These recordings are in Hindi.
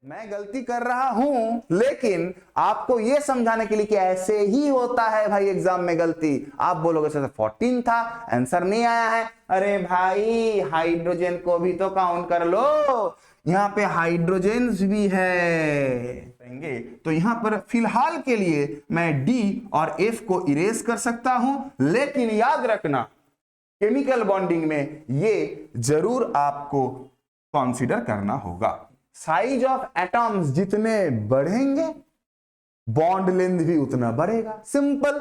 मैं गलती कर रहा हूं, लेकिन आपको यह समझाने के लिए कि ऐसे ही होता है भाई एग्जाम में गलती। आप बोलोगे सर 14 था, आंसर नहीं आया है। अरे भाई हाइड्रोजन को भी तो काउंट कर लो, यहां पे हाइड्रोजन्स भी है। तो यहां पर फिलहाल के लिए मैं डी और एफ को इरेज कर सकता हूं, लेकिन याद रखना केमिकल बॉन्डिंग में ये जरूर आपको कंसीडर करना होगा। साइज ऑफ एटॉम्स जितने बढ़ेंगे बॉन्ड लेंथ भी उतना बढ़ेगा, सिंपल।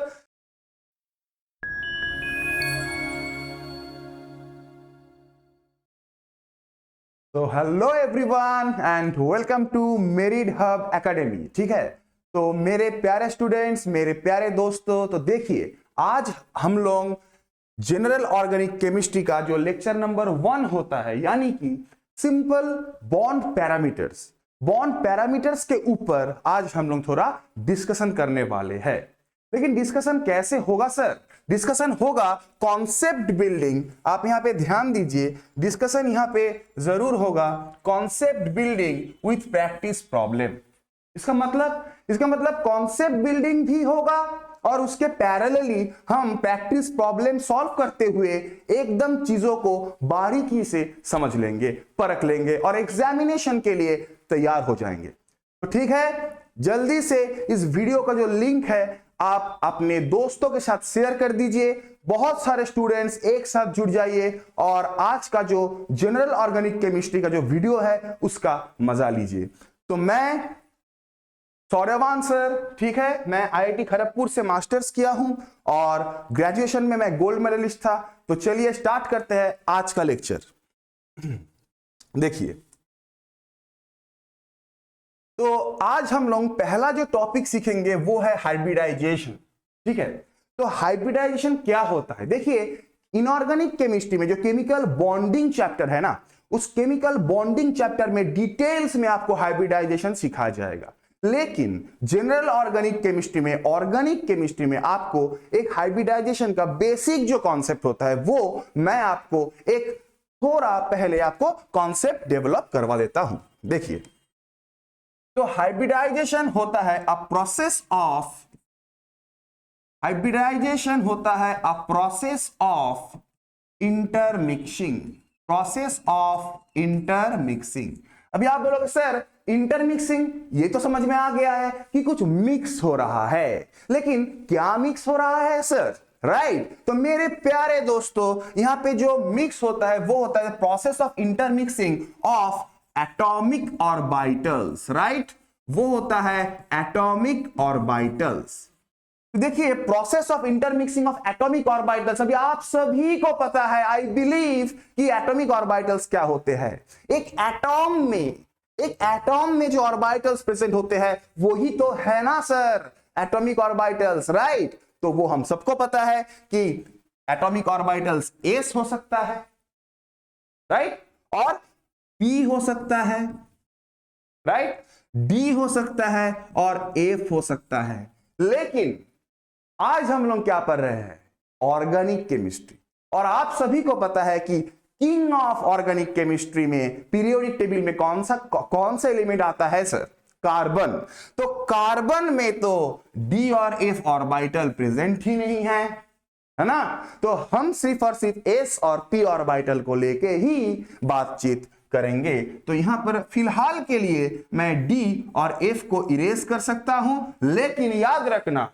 तो hello everyone and welcome to Merit Hub Academy. ठीक है, तो मेरे प्यारे स्टूडेंट्स, मेरे प्यारे दोस्तों, तो देखिए आज हम लोग जनरल ऑर्गेनिक केमिस्ट्री का जो लेक्चर नंबर 1 होता है, यानी कि सिंपल बॉन्ड पैरामीटर्स के ऊपर आज हम लोग थोड़ा डिस्कशन करने वाले हैं। लेकिन डिस्कशन कैसे होगा सर? डिस्कशन होगा कॉन्सेप्ट बिल्डिंग। आप यहां पे ध्यान दीजिए, डिस्कशन यहां पे जरूर होगा concept building with practice problem. इसका मतलब कॉन्सेप्ट बिल्डिंग भी होगा और उसके पैरेलली हम प्रैक्टिस प्रॉब्लम सॉल्व करते हुए एकदम चीजों को बारीकी से समझ लेंगे, परख लेंगे और एग्जामिनेशन के लिए तैयार हो जाएंगे। तो ठीक है, जल्दी से इस वीडियो का जो लिंक है आप अपने दोस्तों के साथ शेयर कर दीजिए। बहुत सारे स्टूडेंट्स एक साथ जुड़ जाइए और आज का जो जनरल ऑर्गेनिक केमिस्ट्री का जो वीडियो है उसका मजा लीजिए। तो मैं सौर्यवान सर, ठीक है, मैं आईआईटी खड़गपुर से मास्टर्स किया हूं और ग्रेजुएशन में मैं गोल्ड मेडलिस्ट था। तो चलिए स्टार्ट करते हैं आज का लेक्चर। देखिए, तो आज हम लोग पहला जो टॉपिक सीखेंगे वो है हाइब्रिडाइजेशन। ठीक है, तो हाइब्रिडाइजेशन क्या होता है? देखिए, इनऑर्गेनिक केमिस्ट्री में जो केमिकल बॉन्डिंग चैप्टर है ना, उस केमिकल बॉन्डिंग चैप्टर में डिटेल्स में आपको हाइब्रिडाइजेशन सिखाया जाएगा। लेकिन जनरल ऑर्गेनिक केमिस्ट्री में आपको एक हाइब्रिडाइजेशन का बेसिक जो कॉन्सेप्ट होता है वो मैं आपको एक थोड़ा पहले आपको कॉन्सेप्ट डेवलप करवा देता हूं। देखिए, तो हाइब्रिडाइजेशन होता है अ प्रोसेस ऑफ इंटरमिक्सिंग। अभी आप बोलोगे सर इंटरमिक्सिंग ये तो समझ में आ गया है कि कुछ मिक्स हो रहा है, लेकिन क्या मिक्स हो रहा है सर? राइट, तो मेरे प्यारे दोस्तों, यहां पे जो मिक्स होता है वो होता है process of intermixing of atomic orbitals. Right, वो होता है एटॉमिक ऑर्बिटल्स। देखिए, process of intermixing of atomic orbitals, अभी आप सभी को पता है आई बिलीव कि एटॉमिक ऑर्बिटल्स क्या होते हैं। एक एटॉम में जो ऑर्बिटल्स प्रेजेंट होते हैं वही तो है ना सर एटॉमिक ऑर्बिटल्स। राइट, तो वो हम सबको पता है कि एटॉमिक ऑर्बिटल्स एस हो सकता है, राइट, और पी हो सकता है, राइट, डी हो सकता है और एफ हो सकता है। लेकिन आज हम लोग क्या पढ़ रहे हैं? Organic chemistry. और आप सभी को पता है कि किंग ऑफ ऑर्गेनिक केमिस्ट्री में पीरियोडिक टेबल में कौन सा एलिमेंट आता है सर? कार्बन। तो कार्बन में तो डी और एफ ऑर्बिटल प्रेजेंट ही नहीं है ना, तो हम सिर्फ और सिर्फ एस और पी ऑर्बिटल को लेके ही बातचीत करेंगे। तो यहां पर फिलहाल के लिए मैं डी और एफ को इरेज कर सकता हूं, लेकिन याद रखना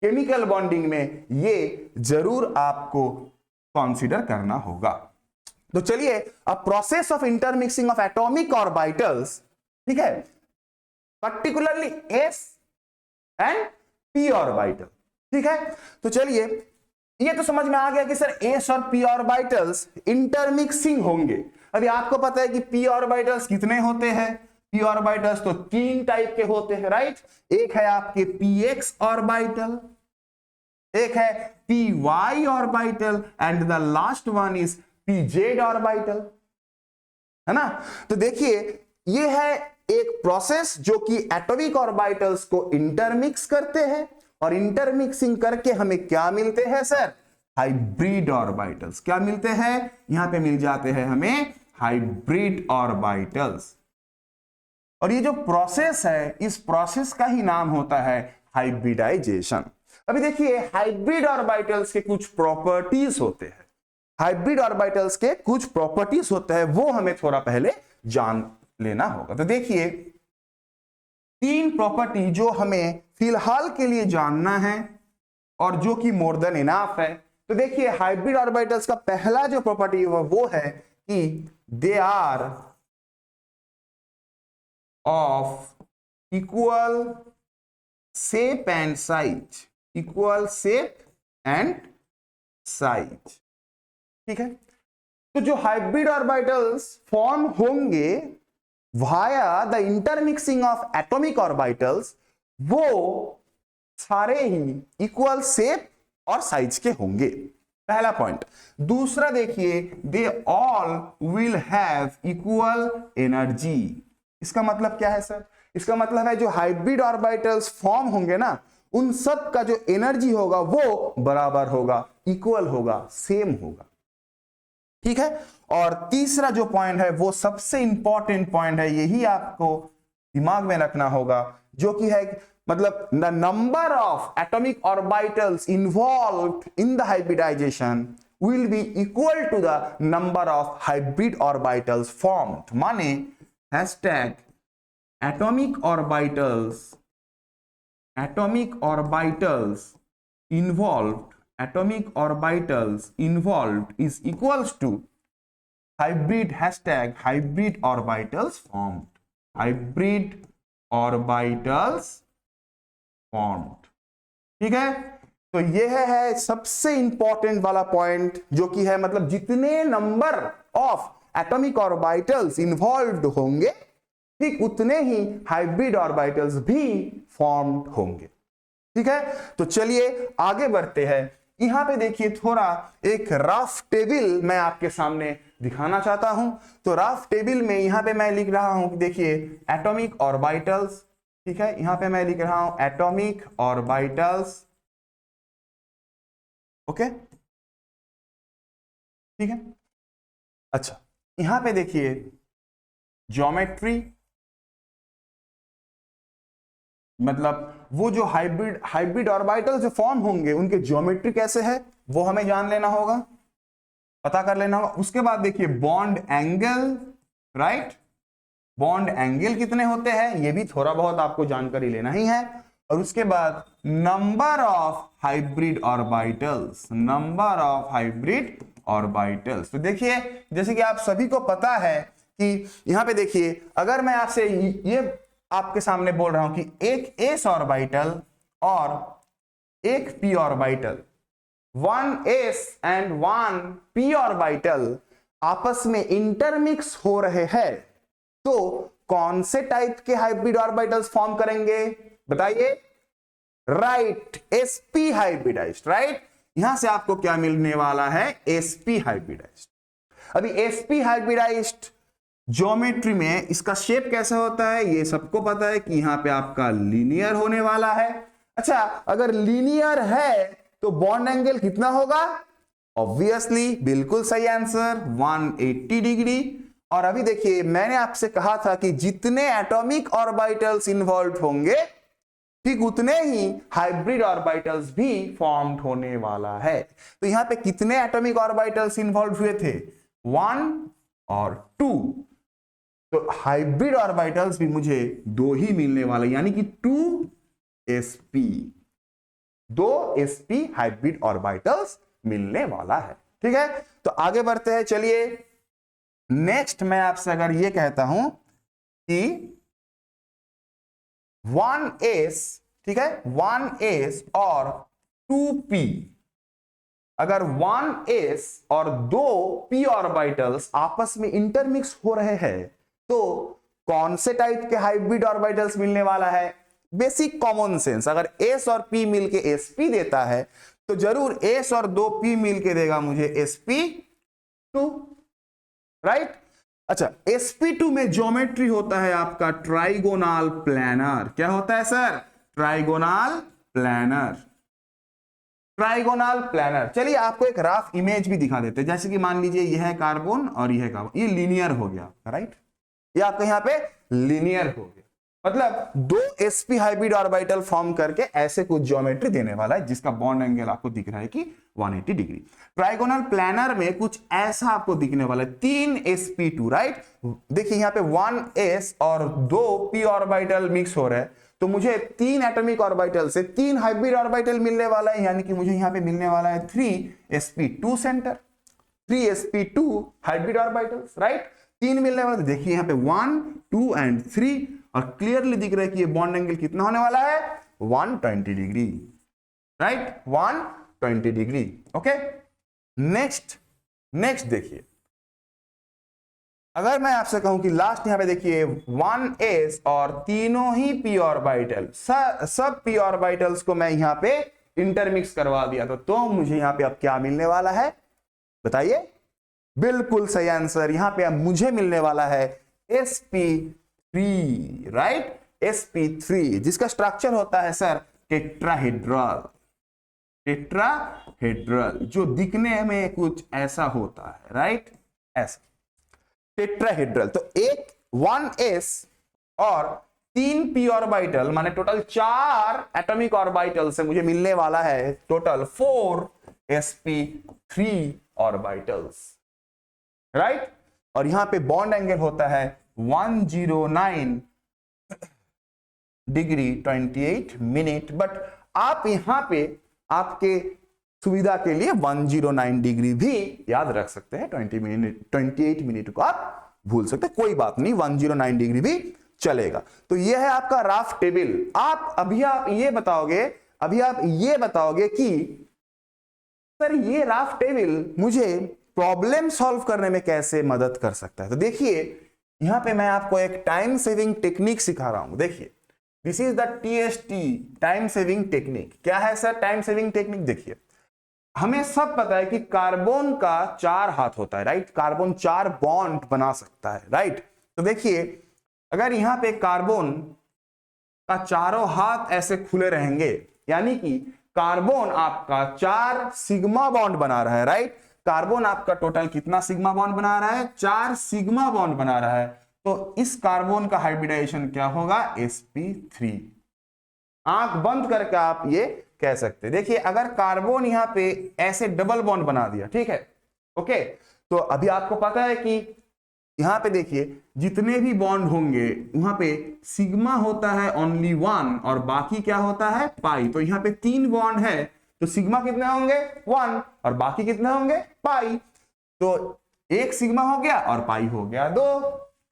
केमिकल बॉन्डिंग में ये जरूर आपको कंसीडर करना होगा। तो चलिए, a process of intermixing of atomic orbitals, ठीक है, particularly S and P orbital. ठीक है, तो चलिए, ये तो समझ में आ गया कि सर एस और पी ऑर्बिटल्स इंटरमिक्सिंग होंगे। अभी आपको पता है कि पी ऑर्बिटल्स कितने होते हैं? पी ऑर्बिटल्स तो 3 टाइप के होते हैं, राइट। एक है आपके px ऑर्बिटल, एक है py orbital and the last one is pz orbital, है ना। तो देखिए, ये है एक प्रोसेस जो कि एटॉमिक ऑर्बिटल्स को इंटरमिक्स करते हैं और इंटरमिक्सिंग करके हमें क्या मिलते हैं सर? Hybrid orbitals. क्या मिलते हैं? यहां पे मिल जाते हैं हमें हाइब्रिड ऑर्बिटल्स। और ये जो प्रोसेस है, इस प्रोसेस का ही नाम होता है हाइब्रिडाइजेशन। अभी देखिए, हाइब्रिड ऑर्बिटल्स के कुछ प्रॉपर्टीज होते हैं, हाइब्रिड ऑर्बिटल्स के कुछ प्रॉपर्टीज होते हैं, वो हमें थोड़ा पहले जान लेना होगा। तो देखिए, 3 प्रॉपर्टी जो हमें फिलहाल के लिए जानना है और जो कि मोर देन इनफ है। तो देखिए, हाइब्रिड ऑर्बिटल्स का पहला जो प्रॉपर्टी वो है कि they are of equal shape and size, equal shape and size. ठीक है, तो जो हाइब्रिड ऑर्बिटल्स फॉर्म होंगे via the intermixing of atomic orbitals, वो सारे ही इक्वल शेप और साइज के होंगे, पहला पॉइंट। दूसरा देखिए, they all will have equal energy. इसका मतलब क्या है सर? इसका मतलब है जो हाइब्रिड ऑर्बिटल्स फॉर्म होंगे ना, उन सब का जो एनर्जी होगा वो बराबर होगा, इक्वल होगा, सेम होगा। ठीक है, और तीसरा जो पॉइंट है वो सबसे इंपॉर्टेंट पॉइंट है, यही आपको दिमाग में रखना होगा, जो कि है मतलब the number of atomic orbitals involved in the hybridization will be equal to the number of hybrid orbitals formed. माने hashtag atomic orbitals involved is equals to hybrid, hashtag hybrid orbitals formed, hybrid orbitals formed। ठीक है, तो यह है सबसे इंपॉर्टेंट वाला पॉइंट, जो कि है मतलब जितने number of atomic orbitals involved होंगे, ठीक उतने ही हाइब्रिड ऑर्बिटल्स भी फॉर्म्ड होंगे। ठीक है, तो चलिए आगे बढ़ते हैं। यहां पे देखिए, थोड़ा एक रफ टेबल मैं आपके सामने दिखाना चाहता हूं। तो रफ टेबल में यहां पे मैं लिख रहा हूं कि देखिए एटॉमिक ऑर्बिटल्स, ठीक है, यहां पे मैं लिख रहा हूं एटॉमिक ऑर्बिटल्स। ओके, ठीक है। अच्छा, यहां पे देखिए ज्योमेट्री, मतलब वो जो हाइब्रिड ऑर्बिटल जो फॉर्म होंगे उनके ज्योमेट्री कैसे है वो हमें जान लेना होगा, पता कर लेना होगा। उसके बाद देखिए bond angle, right, bond angle कितने होते हैं ये भी थोड़ा बहुत आपको जानकारी लेना ही है। और उसके बाद number of hybrid orbitals, number of hybrid orbitals. तो देखिए, जैसे कि आप सभी को पता है कि यहां पे देखिए, अगर मैं आपसे ये आपके सामने बोल रहा हूं कि एक एस ऑर्बिटल और एक P orbital, 1s and 1p orbital आपस में इंटरमिक्स हो रहे हैं, तो कौन से टाइप के हाइब्रिड ऑर्बिटल्स फॉर्म करेंगे बताइए? Right, sp hybridized, right. यहां से आपको क्या मिलने वाला है? sp hybridized. अभी sp हाइब्रिडाइज्ड ज्योमेट्री में इसका शेप कैसा होता है ये सबको पता है कि यहां पे आपका लीनियर होने वाला है। अच्छा, अगर लीनियर है तो बॉन्ड एंगल कितना होगा? ऑब्वियसली बिल्कुल सही आंसर, 180 डिग्री। और अभी देखिए, मैंने आपसे कहा था कि जितने एटॉमिक ऑर्बिटल्स इन्वॉल्व होंगे ठीक उतने ही हाइब्रिड ऑर्बिटल्स भी फॉर्म्ड होने वाला है। तो यहां पे कितने एटॉमिक ऑर्बिटल्स इन्वॉल्व हुए थे? 1 और 2। तो हाइब्रिड ऑर्बिटल्स भी मुझे 2 ही मिलने वाले, यानी कि 2sp, 2sp हाइब्रिड ऑर्बिटल्स मिलने वाला है। ठीक है, तो आगे बढ़ते हैं। चलिए नेक्स्ट मैं आपसे अगर ये कहता हूं कि 1s, ठीक है, 1s और 2p, अगर 1s और 2p ऑर्बिटल्स आपस में इंटरमिक्स हो रहे हैं तो कौन से टाइप के हाइब्रिड ऑर्बिटल्स मिलने वाला है? बेसिक कॉमन सेंस, अगर s और p मिलके sp देता है तो जरूर s और 2p मिलके देगा मुझे sp2, राइट। अच्छा, sp2 में ज्योमेट्री होता है आपका ट्राइगोनल प्लैनर। क्या होता है sir? Trigonal planar, trigonal planar. चलिए आपको एक रफ इमेज भी दिखा देते हैं। जैसे कि मान लीजिए यह है कार्बन और यह है कार्बन, ये लीनियर हो गया, राइट। ये आपका यहाँ पे लीनियर हो गया, मतलब दो sp हाइब्रिड ऑर्बिटल फॉर्म करके ऐसे कुछ ज्योमेट्री देने वाला है जिसका बॉन्ड एंगल आपको दिख रहा है कि 180 डिग्री। ट्राइगोनल प्लानर में कुछ ऐसा आपको दिखने वाला है, 3 sp2, राइट। देखिए यहाँ पे 1s और 2 p ऑर्बिटल मिक्स हो रहे हैं, तो मुझे 3 एटॉमिक ऑर्बिटल से 3 हाइब्रिड ऑर्बिटल मिलने वाला है, यानी कि मुझे यहाँ पे मिलने वाला है 3 sp2 centre, 3 sp2 hybrid orbitals, right. 3 मिलने वाला, देखिए यहाँ पे 1, 2 एंड 3, और क्लियरली दिख रहा है कि ये बॉन्ड एंगल कितना होने वाला है, 120 degree, right, 120 degree. Okay, next देखिए, अगर मैं आपसे कहूं कि लास्ट यहां पे देखिए 1s और तीनों ही p ऑर्बिटल, सब p ऑर्बिटल्स को मैं यहां पे इंटरमिक्स करवा दिया तो मुझे यहां पे अब क्या मिलने वाला है, बताइए। बिल्कुल सही आंसर, यहां पे अब मुझे मिलने वाला है sp3, राइट, sp3, जिसका स्ट्रक्चर होता है सर टेट्राहेड्रल, जो दिखने में कुछ ऐसा होता है, राइट, ऐसा टेट्राहेड्रल। तो एक 1s और 3 p ऑर्बिटल, माने टोटल 4 एटॉमिक ऑर्बिटल से मुझे मिलने वाला है टोटल 4 sp3 ऑर्बिटल्स, राइट। और यहां पे बॉन्ड एंगल होता है 109 डिग्री 28 मिनट, बट आप यहां पे आपके सुविधा के लिए 109 डिग्री भी याद रख सकते हैं, 28 मिनट को आप भूल सकते हैं, कोई बात नहीं, 109 डिग्री भी चलेगा। तो यह है आपका राफ टेबल। आप ये बताओगे कि सर ये राफ टेबल मुझे प्रॉब्लम सॉल्व करने में कैसे मदद कर सकता है। तो देखिए यहां पे मैं आपको एक टाइम सेविंग टेक्निक सिखा रहा हूं। देखिए this is the TST, time saving technique. क्या है सर टाइम सेविंग टेक्निक? देखिए हमें सब पता है कि कार्बन का 4 हाथ होता है, राइट। कार्बन 4 बॉन्ड बना सकता है, राइट। तो देखिए अगर यहां पे कार्बन का चारों हाथ ऐसे खुले रहेंगे, यानी कि कार्बन आपका 4 सिग्मा बॉन्ड बना रहा है, राइट। कार्बन आपका टोटल कितना सिग्मा बॉन्ड बना रहा है? 4 सिग्मा बॉन्ड बना रहा है। तो इस कार्बन का हाइब्रिडाइजेशन क्या होगा? sp3। आंख बंद करके आप ये कह सकते हैं। देखिए अगर कार्बन यहां पे ऐसे डबल बॉन्ड बना दिया, ठीक है, ओके, तो अभी आपको पता है कि यहां पे देखिए जितने भी बॉन्ड होंगे वहां पे सिग्मा होता है ओनली 1 और बाकी क्या होता है? पाई। तो यहां पे 3 बॉन्ड है तो सिग्मा कितने होंगे? 1 और बाकी कितने होंगे? पाई। तो 1 सिग्मा हो गया और पाई हो गया 2।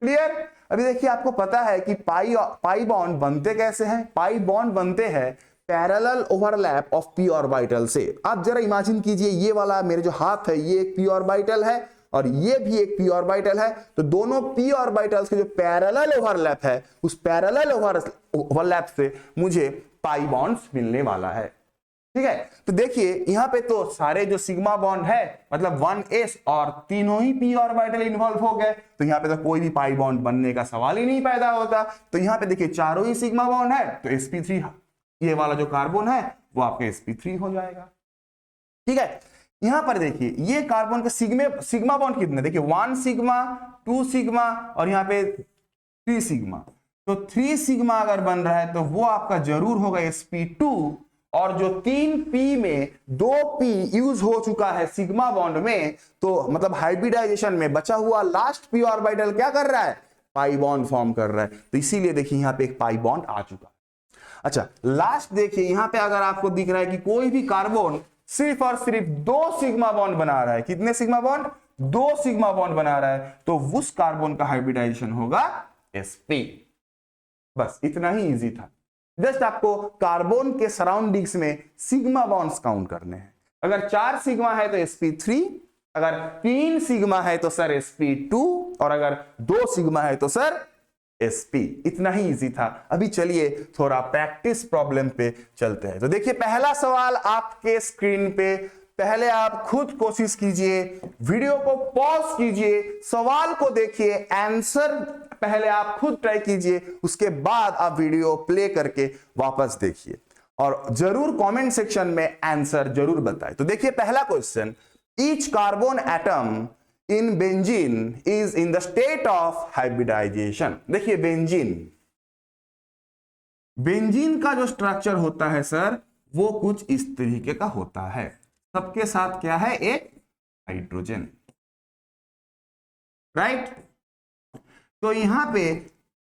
क्लियर? अभी देखिए आपको पता है कि पाई बॉन्ड बनते कैसे हैं? पाई बॉन्ड बनते हैं parallel overlap of p orbital से। आप जरा इमेजिन कीजिए ये वाला मेरे जो हाथ है ये एक p ऑर्बिटल है और ये भी एक p ऑर्बिटल है, तो दोनों p ऑर्बिटल्स के जो पैरेलल ओवरलैप है उस पैरेलल ओवरलैप से मुझे पाई बॉन्ड्स मिलने वाला है, ठीक है। तो देखिए यहां पे तो सारे जो सिग्मा बॉन्ड है मतलब 1s और तीनों ही p ऑर्बिटल इन्वॉल्व हो गए, तो यहां पे तो कोई भी पाई बॉन्ड बनने का सवाल ही नहीं पैदा होता। तो यहां पे देखिए चारों ही सिग्मा बॉन्ड है तो sp3, ये वाला जो कार्बन है वो आपका sp3 हो जाएगा, ठीक है। यहां पर देखिए ये कार्बन के सिग्मा बॉन्ड कितने? देखिए 1 सिग्मा, 2 सिग्मा और यहां पे 3 सिग्मा। तो 3 सिग्मा अगर बन रहा है तो वो आपका जरूर होगा sp2, और जो 3p में 2p यूज हो चुका है सिग्मा बॉन्ड में, तो मतलब हाइब्रिडाइजेशन में बचा हुआ लास्ट p ऑर्बिटल क्या कर रहा है? पाई बॉन्ड फॉर्म कर रहा है। तो इसीलिए देखिए यहां पे एक पाई बॉन्ड आ चुका है। अच्छा लास्ट देखिए यहां पे अगर आपको दिख रहा है कि कोई भी कार्बन सिर्फ और सिर्फ 2 सिग्मा बॉन्ड बना रहा है, कितने सिग्मा बॉन्ड? 2 सिग्मा बॉन्ड बना रहा है, तो उस कार्बन का हाइब्रिडाइजेशन होगा sp। बस इतना ही इजी था। जस्ट आपको कार्बन के सराउंडिंग्स में सिग्मा बॉन्ड्स काउंट करने हैं। अगर 4 सिग्मा है तो sp3, अगर 3 सिग्मा है तो सर sp2 और अगर 2 सिग्मा है तो सर sp। इतना ही इजी था। अभी चलिए थोड़ा प्रैक्टिस प्रॉब्लम पे चलते हैं। तो देखिए पहला सवाल आपके स्क्रीन पे, पहले आप खुद कोशिश कीजिए, वीडियो को पॉज कीजिए, सवाल को देखिए, आंसर पहले आप खुद ट्राई कीजिए, उसके बाद आप वीडियो प्ले करके वापस देखिए और जरूर कमेंट सेक्शन में आंसर जरूर बताएं। तो देखिए पहला question, each carbon atom in benzene is in the state of hybridization. देखिए बेंजीन का जो स्ट्रक्चर होता है सर वो कुछ इस तरीके का होता है। सबके साथ क्या है, एक हाइड्रोजन, राइट। तो यहां पे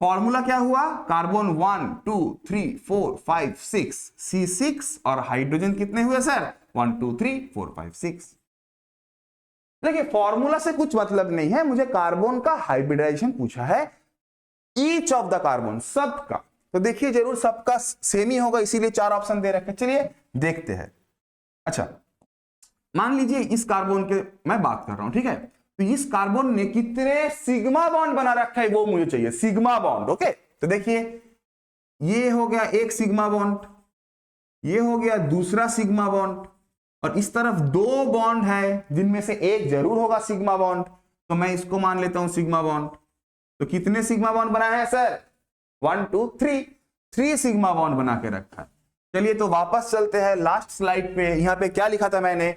फॉर्मूला क्या हुआ, कार्बन 1 2 3 4 5 6 C6 और हाइड्रोजन कितने हुए सर 1 2 3 4 5 6। देखिए फॉर्मूला से कुछ मतलब नहीं है, मुझे कार्बन का हाइब्रिडाइजेशन पूछा है, ईच ऑफ द कार्बन, सबका। तो देखिए जरूर सबका सेम ही होगा, इसीलिए 4 ऑप्शन दे रखे। चलिए देखते हैं। अच्छा मान लीजिए इस कार्बन के मैं बात कर रहा हूं, ठीक है। तो इस कार्बन ने कितने सिग्मा बॉन्ड बना रखा है वो मुझे चाहिए, सिग्मा बॉन्ड। ओके तो देखिए ये हो गया एक सिग्मा बॉन्ड, ये हो गया दूसरा सिग्मा बॉन्ड, और इस तरफ 2 बॉन्ड है जिनमें से एक जरूर होगा सिग्मा बॉन्ड, तो मैं इसको मान लेता हूं सिग्मा बॉन्ड। तो कितने सिग्मा बॉन्ड बनाए हैं सर 1 2 3 सिग्मा बॉन्ड बना के रखा है। चलिए तो वापस चलते हैं लास्ट स्लाइड पे। यहां पे क्या लिखा था मैंने,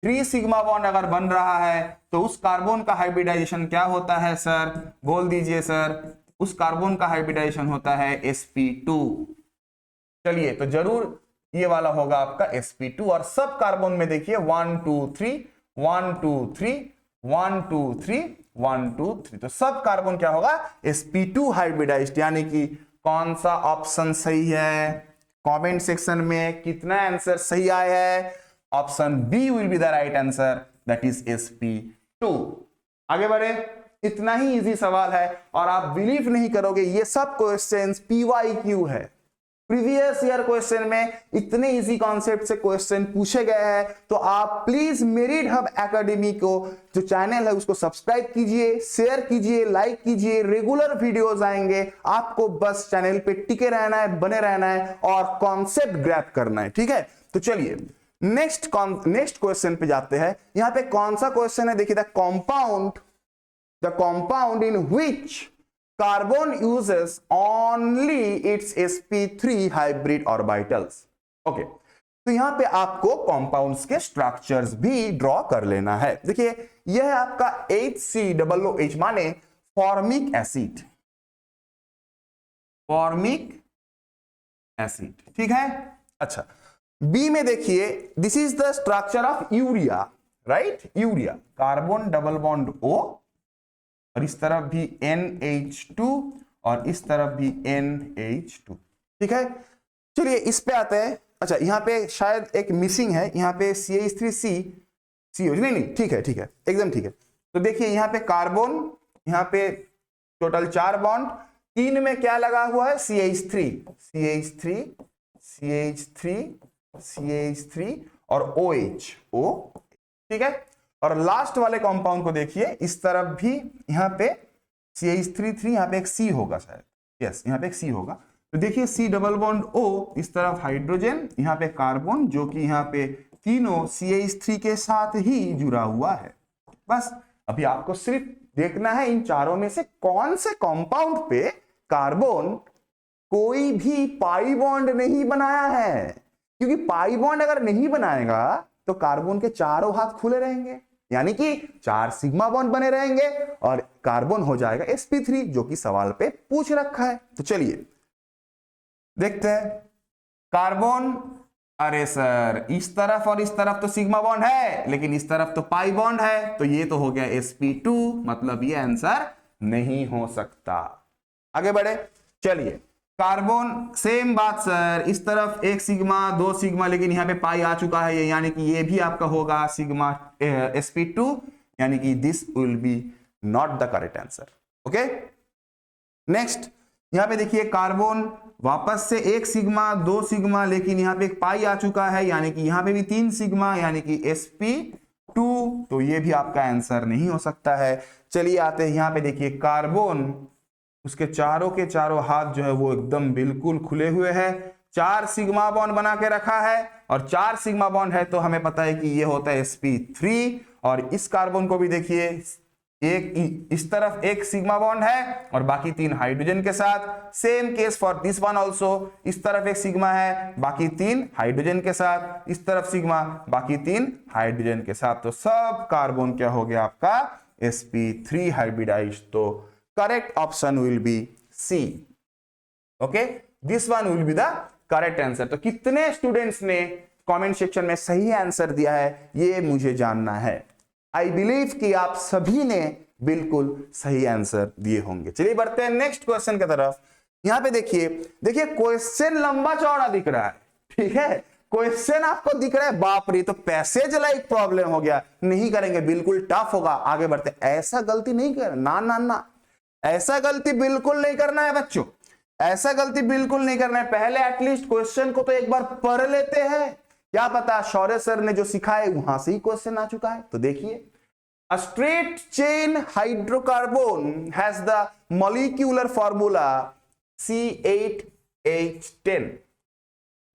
3 सिग्मा बॉन्ड अगर बन रहा है तो उस कार्बन का हाइब्रिडाइजेशन क्या होता है सर, बोल दीजिए सर। उस कार्बन का हाइब्रिडाइजेशन होता है sp2। चलिए तो जरूर ये वाला होगा आपका sp2, और सब कार्बन में देखिए 1 2 3 1 2 3 1 2 3 1 2 3, तो सब कार्बन क्या होगा sp2 हाइब्रिडाइज्ड। यानी कि कौन सा ऑप्शन सही है, कमेंट सेक्शन में कितना आंसर सही आया है। Option B will be the right answer, that is sp2। आगे बढ़े, इतना ही इजी सवाल है और आप बिलीव नहीं करोगे ये सब क्वेश्चंस PYQ है। प्रीवियस ईयर क्वेश्चन में इतने इजी कॉन्सेप्ट से क्वेश्चन पूछे गए हैं। तो आप प्लीज मेरिट हब एकेडमी को जो चैनल है उसको सब्सक्राइब कीजिए, शेयर कीजिए, लाइक कीजिए, रेगुलर वीडियोस आएंगे। आपको बस चैनल पे टिके रहना है, बने रहना है और कॉन्सेप्ट ग्रैब करना है, ठीक है। तो चलिए नेक्स्ट क्वेश्चन पे जाते हैं। यहां पे कौन सा क्वेश्चन है, देखिए the compound in which carbon uses only it's sp3 hybrid orbitals. Okay तो यहां पे आपको कंपाउंड्स के स्ट्रक्चर्स भी ड्रॉ कर लेना है। देखिए यह है आपका HCOOH माने फॉर्मिक एसिड, ठीक है। अच्छा बी में देखिए this is the structure of urea, right. Urea carbon double bond O और इस तरफ भी NH2 और इस तरफ भी NH2, ठीक है। चलिए इस पे आते हैं। अच्छा यहाँ पे शायद एक मिसिंग है, यहाँ पे CH3COH, नहीं ठीक है एकदम ठीक है। तो देखिए यहाँ पे कार्बन, यहाँ पे टोटल 4 बॉन्ड, 3 में क्या लगा हुआ है CH3 और OH, ठीक है। और लास्ट वाले कंपाउंड को देखिए, इस तरफ भी यहाँ पे CH3 यहाँ पे एक C होगा शायद, यस यहाँ पे एक C होगा। तो देखिए C डबल बॉन्ड O, इस तरफ हाइड्रोजन, यहाँ पे कार्बन जो कि यहाँ पे तीनों CH3 के साथ ही जुड़ा हुआ है। बस अभी आपको सिर्फ देखना है इन चारों में से कौन से कंपाउंड पे कार्बन कोई भी पाई बॉन्ड नहीं बनाया है, क्योंकि पाई बॉन्ड अगर नहीं बनाएगा तो कार्बन के चारों हाथ खुले रहेंगे, यानी कि 4 सिग्मा बॉन्ड बने रहेंगे और कार्बन हो जाएगा sp3 जो कि सवाल पे पूछ रखा है। तो चलिए देखते हैं कार्बन, अरे सर इस तरफ और इस तरफ तो सिग्मा बॉन्ड है लेकिन इस तरफ तो पाई बॉन्ड है, तो ये तो हो गया sp2, मतलब ये आंसर नहीं हो सकता। आगे बढ़े, चलिए कार्बन सेम बात सर, इस तरफ 1 सिग्मा 2 सिग्मा, लेकिन यहाँ पे पाई आ चुका है, यानी कि ये भी आपका होगा सिग्मा sp2, यानी कि this will be not the correct answer. Okay next यहाँ पे देखिए कार्बन वापस से 1 सिग्मा 2 सिग्मा, लेकिन यहाँ पे एक पाई आ चुका है, यानी कि यहाँ पे भी 3 सिग्मा, यानी कि sp2, तो ये भी आपका आंसर नहीं हो सकता है। चलिए आते हैं यहाँ पे देखिए कार्बन, उसके चारों के चारों हाथ जो है वो एकदम बिल्कुल खुले हुए हैं, 4 सिग्मा बॉन्ड बना के रखा है, और 4 सिग्मा बॉन्ड है तो हमें पता है कि ये होता है sp3। और इस कार्बन को भी देखिए, एक इस तरफ 1 सिग्मा बॉन्ड है और बाकी 3 हाइड्रोजन के साथ, same case for this one also, इस तरफ 1 सिग्मा है बाकी 3 हाइड्रोजन के साथ, इस तरफ सिग्मा बाकी 3 हाइड्रोजन के साथ। तो सब कार्बन क्या हो गया आपका sp3 हाइब्रिडाइज। तो correct option will be C. Okay, this one will be the correct answer. तो कितने स्टूडेंट्स ने कमेंट सेक्शन में सही आंसर दिया है ये मुझे जानना है। आई बिलीव कि आप सभी ने बिल्कुल सही आंसर दिए होंगे। चलिए बढ़ते हैं नेक्स्ट क्वेश्चन की तरफ। यहां पे देखिए क्वेश्चन लंबा चौड़ा दिख रहा है, ठीक है, क्वेश्चन आपको दिख रहा है, बाप रे, तो पैसेज लाइक प्रॉब्लम हो गया, नहीं करेंगे, बिल्कुल टफ होगा। आगे बढ़ते, ऐसा गलती नहीं कर, ना ना ना, ऐसा गलती बिल्कुल नहीं करना है बच्चों, ऐसा गलती बिल्कुल नहीं करना है। पहले एटलीस्ट क्वेश्चन को तो एक बार पढ़ लेते हैं, क्या पता शौर्य सर ने जो सिखाए वहां से ही क्वेश्चन आ चुका है। तो देखिए, a straight chain hydrocarbon has the molecular formula C8H10,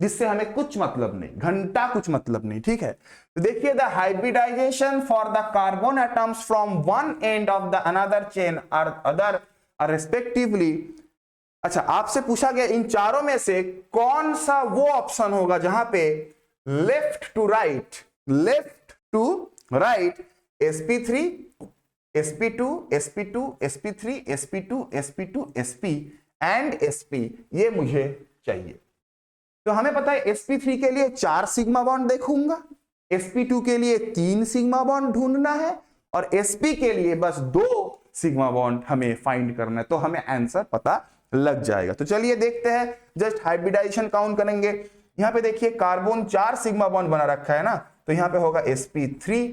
जिससे हमें कुछ मतलब नहीं, घंटा कुछ मतलब नहीं, ठीक है। तो देखिए, the hybridization for the carbon atoms from one end of the another chain और अदर रेस्पेक्टिवली। अच्छा, आपसे पूछा गया इन चारों में से कौन सा वो ऑप्शन होगा जहां पे left to right sp3 sp2 sp2 sp3 sp2 sp2 sp and sp, ये मुझे चाहिए। तो हमें पता है sp3 के लिए 4 सिग्मा बॉन्ड देखूंगा, sp2 के लिए 3 सिग्मा बॉन्ड ढूंढना है और sp के लिए बस 2 सिग्मा बॉन्ड हमें फाइंड करना है। तो हमें आंसर पता लग जाएगा। तो चलिए देखते हैं, जस्ट हाइब्रिडाइजेशन काउंट करेंगे। यहां पे देखिए कार्बन 4 सिग्मा बॉन्ड बना रखा है ना, तो यहां पे होगा sp3,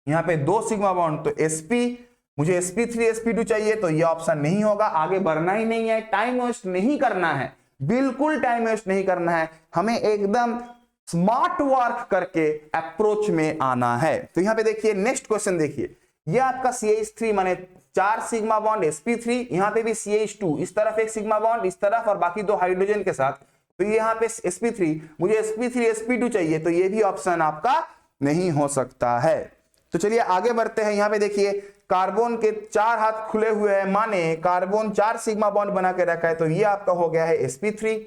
यहां पे 2 सिग्मा बॉन्ड, तो sp, मुझे sp3 sp2 चाहिए, तो ये ऑप्शन नहीं होगा। आगे बढ़ना ही नहीं है, टाइम वेस्ट नहीं करना है, बिल्कुल टाइम वेस्ट नहीं करना है, हमें एकदम स्मार्ट वर्क करके अप्रोच में आना है। तो यहां पे देखिए नेक्स्ट क्वेश्चन देखिए, ये आपका CH3 माने 4 सिग्मा बॉन्ड sp3, यहां पे भी CH2, इस तरफ एक सिग्मा बॉन्ड, इस तरफ, और बाकी 2 हाइड्रोजन के साथ। तो ये यहाँ पे sp3, मुझे sp3 sp2 चाहिए, तो ये भी ऑप्शन आपका नहीं हो सकता है। तो चलिए आगे बढ़ते हैं। यहां पे देखिए कार्बन के 4 हाथ खुले हुए हैं, माने कार्बन 4 सिग्मा बॉन्ड बना के रखा है, तो ये आपका हो गया है sp3।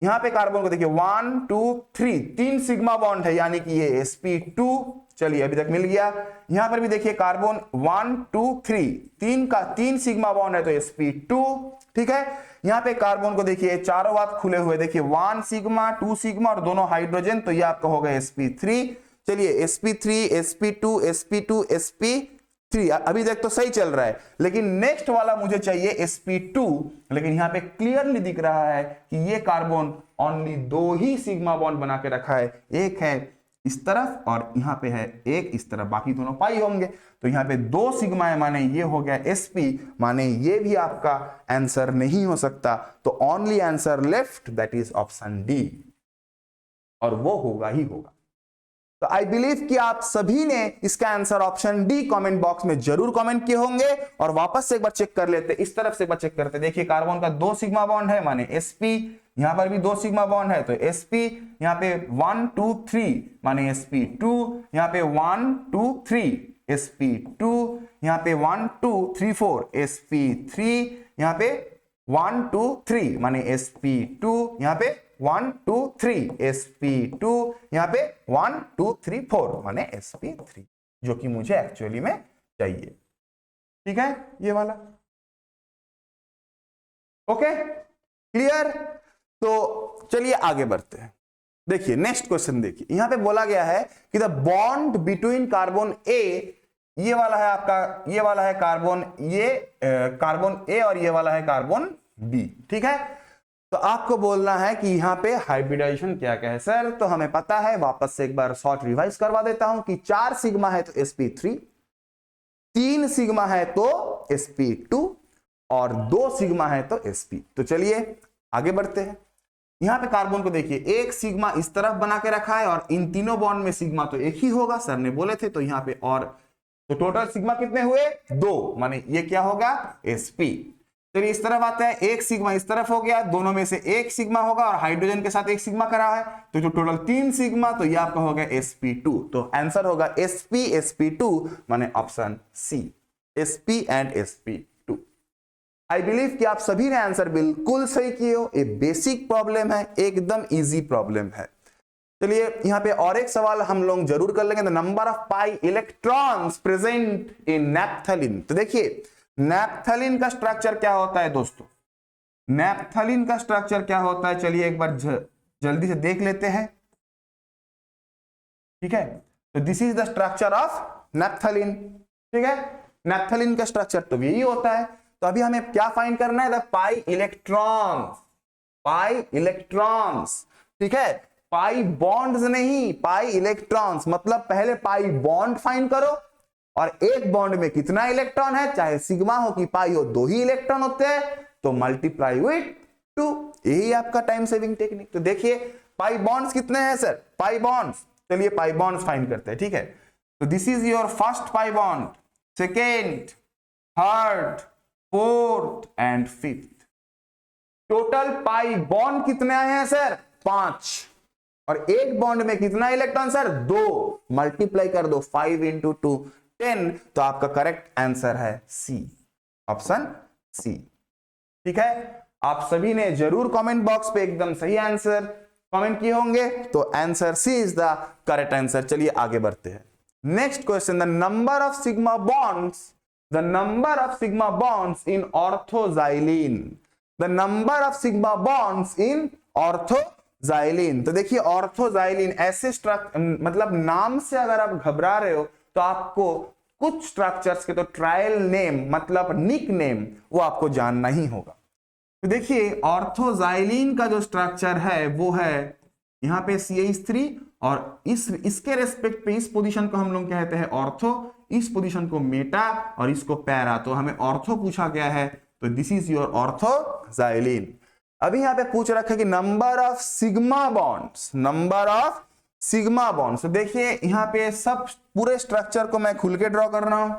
यहां पे कार्बन को देखिए 1 2 3, 3 सिग्मा बॉन्ड है, यानी कि ये sp2। चलिए अभी तक मिल गया। यहां पर भी देखिए कार्बन 1 2 3, 3 सिग्मा बॉन्ड है, तो sp2, ठीक है। यहां पे कार्बन को देखिए चारों हाथ खुले हुए, देखिए 1 सिग्मा 2 सिग्मा और दोनों हाइड्रोजन, तो ये आपका हो गया sp3। चलिए sp3 sp2 sp2 sp3, अभी तक तो सही चल रहा है, लेकिन नेक्स्ट वाला मुझे चाहिए sp2। लेकिन यहां पे क्लियरली दिख रहा है कि ये कार्बन ओनली 2 ही सिग्मा बॉन्ड बना के रखा है, एक है इस तरफ और यहां पे है एक इस तरफ, बाकी दोनों पाई होंगे। तो यहां पे 2 सिग्मा है, माने ये हो गया sp, माने ये भी आपका आंसर नहीं हो सकता। तो only answer left, that is option D, और वो होगा ही होगा। तो आई बिलीव कि आप सभी ने इसका answer option D comment box में जरूर कमेंट किए होंगे। और वापस से एक बार चेक कर लेते, इस तरफ से एक बार चेक करते। देखिए कार्बन का 2 सिग्मा बॉन्ड है, माने sp, यहां पर भी 2 सिग्मा बॉन्ड है, तो sp, यहां पे 1 2 3 माने sp2, यहां पे 1 2 3 sp2, यहां पे 1 2 3 4 sp3, यहां पे 1 2 3 माने sp2, यहां पे 1 2 3 sp2, यहां पे 1 2 3 4 माने sp3, जो कि मुझे एक्चुअली में चाहिए। ठीक है, ये वाला ओके, क्लियर। तो चलिए आगे बढ़ते हैं। देखिए नेक्स्ट क्वेश्चन, देखिए यहां पे बोला गया है कि द बॉन्ड बिटवीन कार्बन ए, ये वाला है आपका, ये वाला है कार्बन, ये कार्बन ए, और ये वाला है कार्बन बी, ठीक है। तो आपको बोलना है कि यहां पे हाइब्रिडाइजेशन क्या क्या है। सर तो हमें पता है, वापस से एक बार शॉर्ट रिवाइज करवा देता हूं कि 4 सिग्मा है तो sp3, 3 सिग्मा है तो sp2 और 2 सिग्मा है तो sp। तो चलिए आगे बढ़ते हैं। यहां पे कार्बन को देखिए, एक सिग्मा इस तरफ बना के रखा है, और इन तीनों बॉन्ड में सिग्मा तो एक ही होगा, सर ने बोले थे। तो यहां पे और तो टोटल सिग्मा कितने हुए, 2, माने ये क्या होगा sp। चलिए इस तरफ आता है, एक सिग्मा इस तरफ हो गया, दोनों में से एक सिग्मा होगा, और हाइड्रोजन के साथ एक सिग्मा करा है, तो जो टोटल 3 सिग्मा, तो ये आपका हो गया sp2। तो आंसर होगा sp sp2, माने option C, sp and sp2। I believe कि आप सभी ने आंसर बिल्कुल सही किए हो। ये बेसिक प्रॉब्लम है, एकदम इजी प्रॉब्लम है। चलिए यहां पे और एक सवाल हम लोग जरूर कर लेंगे, the number of pi electrons present in naphthalene. तो देखिए नैप्थलीन का स्ट्रक्चर क्या होता है दोस्तों, नैप्थलीन का स्ट्रक्चर क्या होता है, चलिए एक बार जल्दी से देख लेते हैं। ठीक है, तो this is the structure of naphthalene. ठीक है, नैप्थलीन का स्ट्रक्चर तो यही होता है। तो अभी हमें क्या फाइंड करना है, the pi electrons, pi electrons. ठीक है, पाई बॉन्ड्स नहीं, पाई इलेक्ट्रॉन्स, मतलब पहले पाई बॉन्ड फाइंड करो और एक बॉन्ड में कितना इलेक्ट्रॉन है, चाहे सिग्मा हो कि पाई हो, 2 ही इलेक्ट्रॉन होते हैं, तो मल्टीप्लाई विथ 2। यही आपका टाइम सेविंग टेक्निक। तो देखिए पाई बॉन्ड्स कितने हैं सर, पाई बॉन्ड्स, चलिए पाई बॉन्ड्स फाइंड करते हैं। ठीक है, तो this is your first pi bond, second, third, fourth and fifth. Total pi bond कितने आए हैं सर, 5, और एक बॉन्ड में कितना इलेक्ट्रॉन सर, 2, मल्टीप्लाई कर दो 5 इंटू 2 10, तो आपका करेक्ट आंसर है सी, ऑप्शन सी। ठीक है, आप सभी ने जरूर कमेंट बॉक्स पे एकदम सही आंसर कमेंट किए होंगे, तो answer C is the correct answer. चलिए आगे बढ़ते हैं। Next question, the number of sigma bonds, the number of sigma bonds in orthoxylene, the number of sigma bonds in orthoxylene. तो देखिए ऑर्थोजाइलिन ऐसे मतलब नाम से अगर आप घबरा रहे हो तो आपको कुछ स्ट्रक्चर्स के तो ट्रायल नेम मतलब निक नेम वो आपको जानना ही होगा। तो देखिए ऑर्थोजाइलिन का जो स्ट्रक्चर है वो है यहां पे CH3, और इसके रेस्पेक्ट पे इस पोजीशन को हम लोग कहते हैं ऑर्थो, इस पोजीशन को मेटा और इसको पैरा। तो हमें ऑर्थो पूछा गया है, तो दिस इज योर ऑर्थोजाइलिन। अभी यहां पे पूछ रखा है कि number of sigma bonds, number of sigma bonds. तो देखिए यहां पे सब पूरे स्ट्रक्चर को मैं खुल के ड्रॉ कर रहा हूं।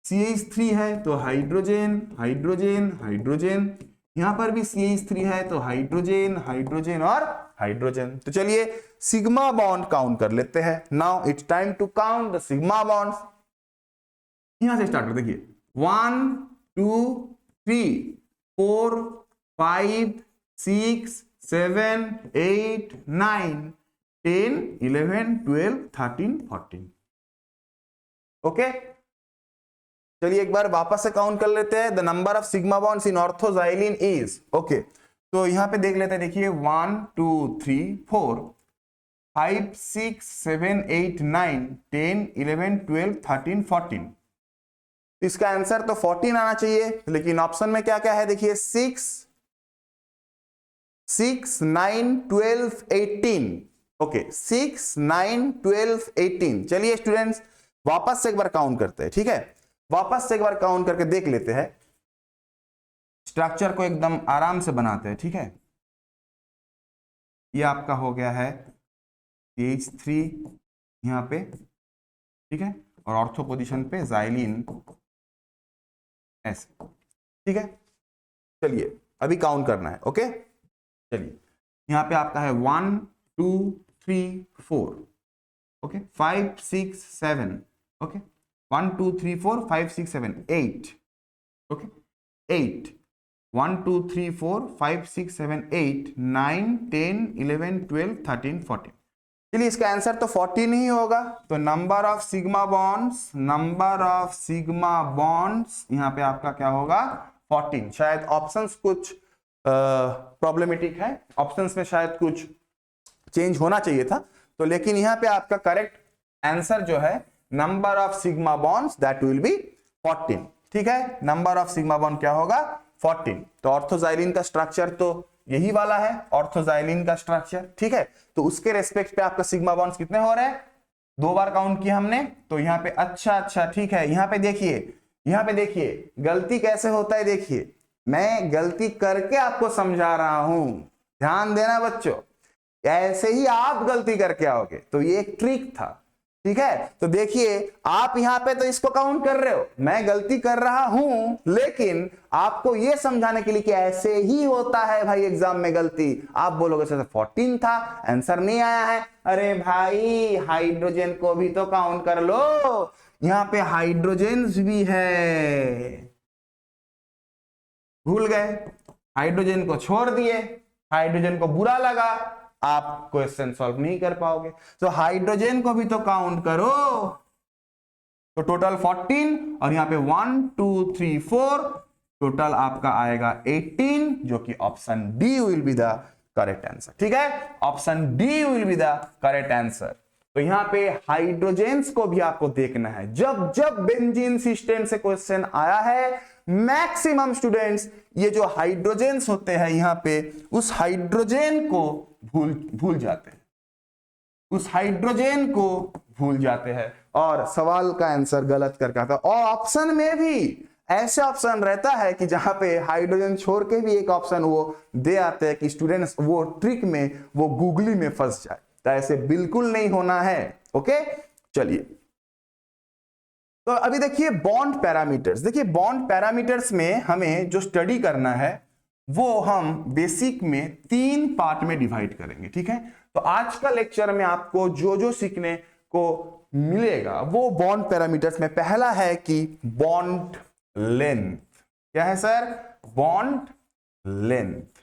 CH3 है तो हाइड्रोजन हाइड्रोजन हाइड्रोजन, यहां पर भी CH3 है तो हाइड्रोजन हाइड्रोजन और हाइड्रोजन। तो चलिए सिग्मा बॉन्ड काउंट कर लेते हैं। Now it's time to count the sigma bonds. यहां से स्टार्ट कर, देखिए 1 2 3 4 5 6 7 8 9 10 11 12 13 14। ओके, चलिए एक बार वापस से काउंट कर लेते हैं। The number of sigma bonds in ऑर्थोजाइलिन is, okay, तो यहां पे देख लेते हैं। देखिए 1 2 3 4 5 6 7 8 9 10 11 12 13 14। इसका आंसर तो 14 आना चाहिए, लेकिन ऑप्शन में क्या क्या है देखिए 6 9 12 18। ओके 6 9 12 18। चलिए स्टूडेंट्स वापस से एक बार काउंट करते हैं। ठीक है, वापस से एक बार काउंट करके देख लेते हैं, स्ट्रक्चर को एकदम आराम से बनाते हैं। ठीक है, ये आपका हो गया है CH3 यहां पे, ठीक है, और ऑर्थो पोजीशन पे जाइलिन ऐसे। ठीक है, चलिए अभी काउंट करना है। ओके, चलिए यहां पे आपका है 1 2 3 4, ओके 5 6 7, ओके 1 2 3 4 5 6 7 8, ओके 8 1 2 3 4 5 6 7 8 9 10 11 12 13 14। चलिए इसका आंसर तो 14 ही होगा। तो number of sigma bonds, number of sigma bonds यहां पे आपका क्या होगा 14। शायद ऑप्शंस कुछ प्रॉब्लमेटिक है, ऑप्शंस में शायद कुछ चेंज होना चाहिए था, तो लेकिन यहां पे आपका करेक्ट आंसर जो है number of sigma bonds that will be 14। ठीक है, नंबर ऑफ सिग्मा बॉन्ड क्या होगा 14। तो ऑर्थोजाइलिन का स्ट्रक्चर तो यही वाला है, ऑर्थोजाइलिन का स्ट्रक्चर। ठीक है, तो उसके रेस्पेक्ट पे आपका सिग्मा बॉन्ड्स कितने हो रहे हैं, 2 बार काउंट किया हमने। तो यहाँ पे अच्छा ठीक है, यहाँ पे देखिए गलती कैसे होता है। देखिए मैं गलती करके आपको समझा रहा हूं, ध्यान देना बच्चों, ऐसे ही आप गलती करके आओगे। तो ये एक ट्रिक था। ठीक है, तो देखिए आप यहां पे तो इसको काउंट कर रहे हो, मैं गलती कर रहा हूं, लेकिन आपको यह समझाने के लिए कि ऐसे ही होता है भाई एग्जाम में गलती। आप बोलोगे सर 14 था, आंसर नहीं आया है। अरे भाई हाइड्रोजन को भी तो काउंट कर लो, यहां पे हाइड्रोजन भी है, भूल गए, हाइड्रोजन को छोड़ दिए, हाइड्रोजन को बुरा लगा, आप क्वेश्चन सॉल्व नहीं कर पाओगे। तो हाइड्रोजन को भी तो काउंट करो, तो टोटल 14 और यहां पे 1 2 3 4, टोटल आपका आएगा 18, जो कि option D will be the correct answer. ठीक है, option D will be the correct answer. तो यहां पे हाइड्रोजेंस को भी आपको देखना है। जब जब बेंजीन सिस्टम से क्वेश्चन आया है, मैक्सिमम स्टूडेंट्स ये जो हाइड्रोजेंस होते हैं यहां पे उस हाइड्रोजन को भूल जाते हैं, उस हाइड्रोजन को भूल जाते हैं और सवाल का आंसर गलत करके आता है। और ऑप्शन में भी ऐसे ऑप्शन रहता है कि जहां पे हाइड्रोजन छोड़ के भी एक ऑप्शन वो दे आते हैं कि स्टूडेंट्स वो ट्रिक में वो गूगली में फंस जाए। तो ऐसे बिल्कुल नहीं होना है। ओके, चलिए तो अभी देखिए बॉन्ड पैरामीटर्स। देखिए बॉन्ड पैरामीटर्स में हमें जो स्टडी करना है वो हम बेसिक में 3 पार्ट में डिवाइड करेंगे। ठीक है, तो आज का लेक्चर में आपको जो जो सीखने को मिलेगा वो बॉन्ड पैरामीटर्स में पहला है कि बॉन्ड लेंथ। क्या है सर? Bond length.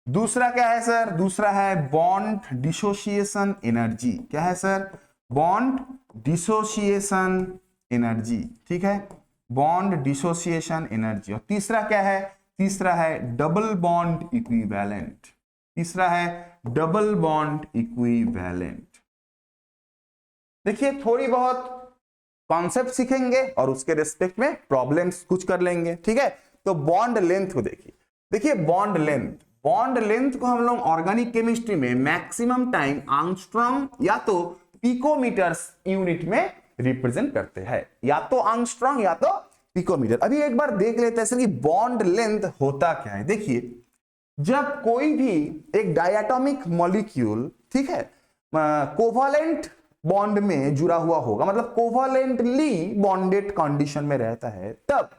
दूसरा क्या है सर? दूसरा है बॉन्ड डिसोसिएशन एनर्जी। क्या है सर? Bond dissociation energy. ठीक है, बॉन्ड डिसोसिएशन एनर्जी। और तीसरा क्या है? तीसरा है डबल बॉन्ड इक्विवेलेंट। तीसरा है डबल बॉन्ड इक्विवेलेंट। देखिए थोड़ी बहुत कॉन्सेप्ट सीखेंगे और उसके रिस्पेक्ट में प्रॉब्लम्स कुछ कर लेंगे। ठीक है, तो बॉन्ड लेंथ को देखिए। देखिए बॉन्ड लेंथ, बॉन्ड लेंथ को हम लोग ऑर्गेनिक केमिस्ट्री में मैक्सिमम टाइम एंगस्ट्रॉम या तो पिकोमीटर्स यूनिट में रिप्रेजेंट करते हैं, या तो एंगस्ट्रॉम या तो पिकोमीटर। अभी एक बार देख लेते हैं सर कि बॉन्ड लेंथ होता क्या है। देखिए जब कोई भी एक डायटोमिक मॉलिक्यूल, ठीक है, कोवालेंट बॉन्ड में जुड़ा हुआ होगा, मतलब कोवालेंटली बॉन्डेड कंडीशन में रहता है, तब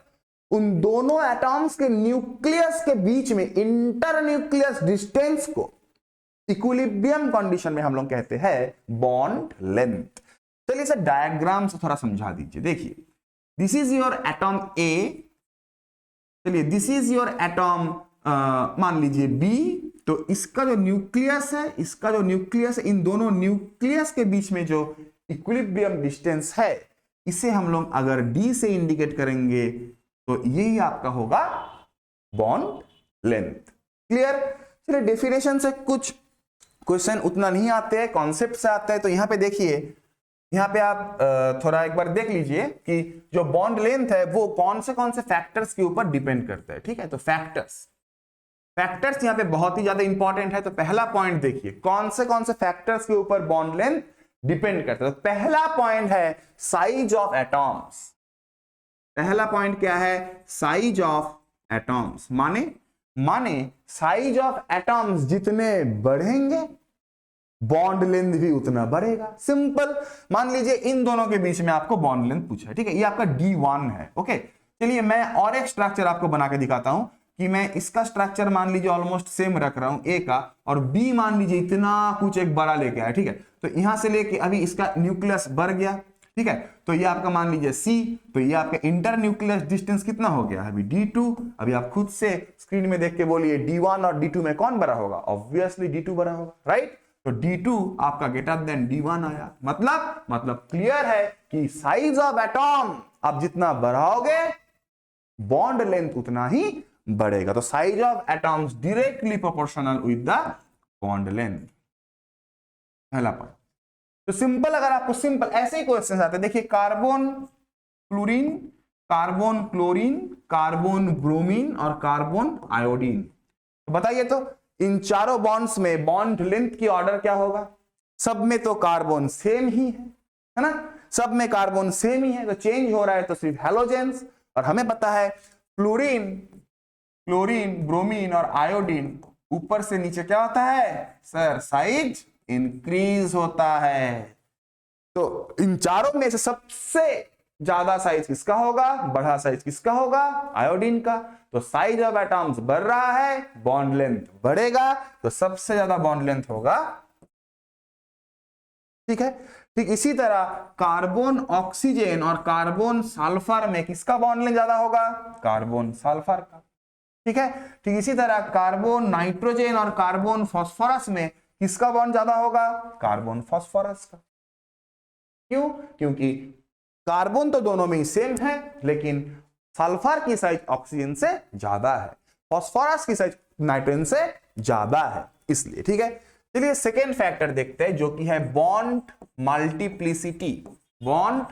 उन दोनों एटॉम्स के न्यूक्लियस के बीच में इंटरन्यूक्लियस डिस्टेंस को इक्विलिब्रियम कंडीशन में हम लोग कहते हैं बॉन्ड लेंथ। चलिए इसे डायग्राम से थोड़ा समझा दीजिए। देखिए दिस इज योर एटॉम ए, चलिए दिस इज योर एटॉम मान लीजिए बी। तो इसका जो न्यूक्लियस है, इसका जो न्यूक्लियस है, इन दोनों न्यूक्लियस के बीच में जो इक्विलिब्रियम डिस्टेंस है, इसे हम लोग अगर डी से इंडिकेट करेंगे तो यही आपका होगा बॉन्ड लेंथ। क्लियर? चलिए डेफिनेशन से कुछ क्वेश्चन उतना नहीं आते हैं, कॉन्सेप्ट से आते हैं। तो यहां पे देखिए, यहां पे आप थोड़ा एक बार देख लीजिए कि जो बॉन्ड लेंथ है वो कौन से फैक्टर्स के ऊपर डिपेंड करता है। ठीक है, तो फैक्टर्स यहां पे बहुत ही ज्यादा इंपॉर्टेंट है। तो पहला पॉइंट देखिए, कौन से फैक्टर्स के ऊपर बॉन्ड लेंथ डिपेंड करता है। तो पहला पॉइंट है साइज ऑफ एटॉम्स। पहला पॉइंट क्या है? Size of atoms. माने साइज ऑफ एटॉम्स जितने बढ़ेंगे बॉन्ड लेंथ भी उतना बढ़ेगा। सिंपल। मान लीजिए इन दोनों के बीच में आपको बॉन्ड लेंथ पूछा है, ठीक है, ये आपका D1 है। ओके, चलिए मैं और एक स्ट्रक्चर आपको बना के दिखाता हूं कि मैं इसका स्ट्रक्चर मान लीजिए ऑलमोस्ट सेम रख रहा हूं ए का, और बी मान लीजिए इतना कुछ एक बड़ा लेके आया। ठीक है, तो यहां से लेके अभी इसका न्यूक्लियस बढ़ गया। ठीक है, तो ये आपका मान लीजिए सी, तो ये आपका इंटर न्यूक्लियस डिस्टेंस कितना हो गया? अभी D2। अभी आप खुद से स्क्रीन में देख के बोलिए D1 और D2 में कौन बड़ा होगा? ऑब्वियसली D2 बड़ा होगा, राइट? तो D2 आपका ग्रेटर देन D1 आया। मतलब क्लियर है कि साइज ऑफ एटॉम आप जितना बढ़ाओगे बॉन्ड लेंथ उतना ही बढ़ेगा। तो size of atoms directly proportional with the bond length. पहला पॉइंट। तो सिंपल, अगर आपको सिंपल ऐसे ही क्वेश्चन आते हैं, देखिए carbon fluorine, carbon chlorine, carbon bromine और कार्बन आयोडीन। तो बताइए तो इन चारों बॉन्ड्स में बॉन्ड लेंथ की ऑर्डर क्या होगा? सब में तो कार्बन सेम ही है ना? सब में कार्बन सेम ही है, तो चेंज हो रहा है तो सिर्फ हैलोजेंस। और हमें पता है फ्लोरीन, क्लोरीन, ब्रोमीन और आयोडीन ऊपर से नीचे क्या होता है सर? साइज इंक्रीज होता है। तो इन चारों में से सबसे ज्यादा साइज किसका होगा? बड़ा साइज किसका होगा? आयोडीन का। तो साइज ऑफ एटॉम्स बढ़ रहा है, बॉन्ड लेंथ बढ़ेगा, तो सबसे ज्यादा बॉन्ड लेंथ होगा। ठीक है, ठीक इसी तरह कार्बन ऑक्सीजन और कार्बन सल्फर में किसका बॉन्ड लेंथ ज्यादा होगा? कार्बन सल्फर का। ठीक है, ठीक इसी तरह कार्बन नाइट्रोजन और कार्बन फास्फोरस में किसका बॉन्ड ज्यादा होगा? कार्बन फास्फोरस का। क्यों? क्योंकि कार्बन तो दोनों में ही सेम है, लेकिन सल्फर की साइज ऑक्सीजन से ज्यादा है, फास्फोरस की साइज नाइट्रोजन से ज्यादा है, इसलिए। ठीक है, चलिए सेकेंड फैक्टर देखते हैं जो कि है बॉन्ड मल्टीप्लिसिटी। बॉन्ड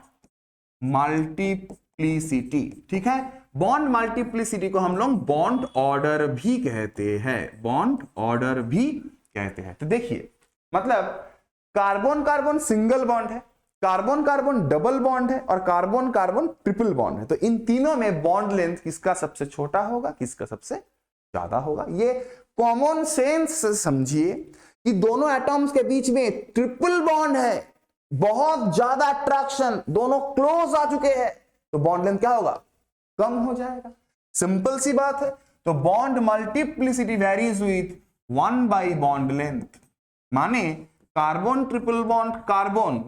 मल्टीप्लिसिटी, ठीक है। बॉन्ड मल्टीप्लिसिटी को हम लोग बॉन्ड ऑर्डर भी कहते हैं, बॉन्ड ऑर्डर भी कहते हैं। तो देखिए, मतलब कार्बन कार्बन सिंगल बॉन्ड है, कार्बन कार्बन डबल बॉन्ड है, और कार्बन कार्बन ट्रिपल बॉन्ड है। तो इन तीनों में बॉन्ड लेंथ किसका सबसे छोटा होगा, किसका सबसे ज्यादा होगा? ये कॉमन सेंस से समझिए कि दोनों एटम्स के बीच में ट्रिपल बॉन्ड है, बहुत ज्यादा अट्रैक्शन, दोनों क्लोज आ चुके हैं, तो बॉन्ड लेंथ क्या होगा? कम हो जाएगा। सिंपल सी बात है। तो bond multiplicity varies with 1 by bond length, माने carbon triple bond carbon,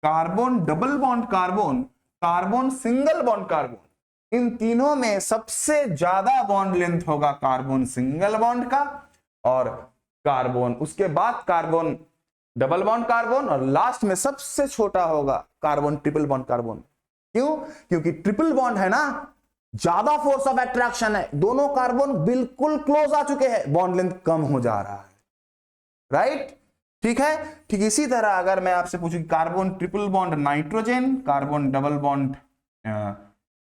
carbon double bond carbon, carbon single bond carbon, इन तीनों में सबसे ज्यादा बॉन्ड लेंथ होगा कार्बन सिंगल बॉन्ड का, और कार्बन उसके बाद कार्बन डबल बॉन्ड कार्बन, और लास्ट में सबसे छोटा होगा कार्बन ट्रिपल बॉन्ड कार्बन। क्यों? क्योंकि ट्रिपल बॉन्ड है ना, ज्यादा फोर्स ऑफ अट्रैक्शन है, दोनों कार्बन बिल्कुल क्लोज आ चुके हैं, बॉन्ड लेंथ कम हो जा रहा है, राइट? ठीक है। ठीक इसी तरह अगर मैं आपसे पूछूं carbon triple bond nitrogen, carbon double bond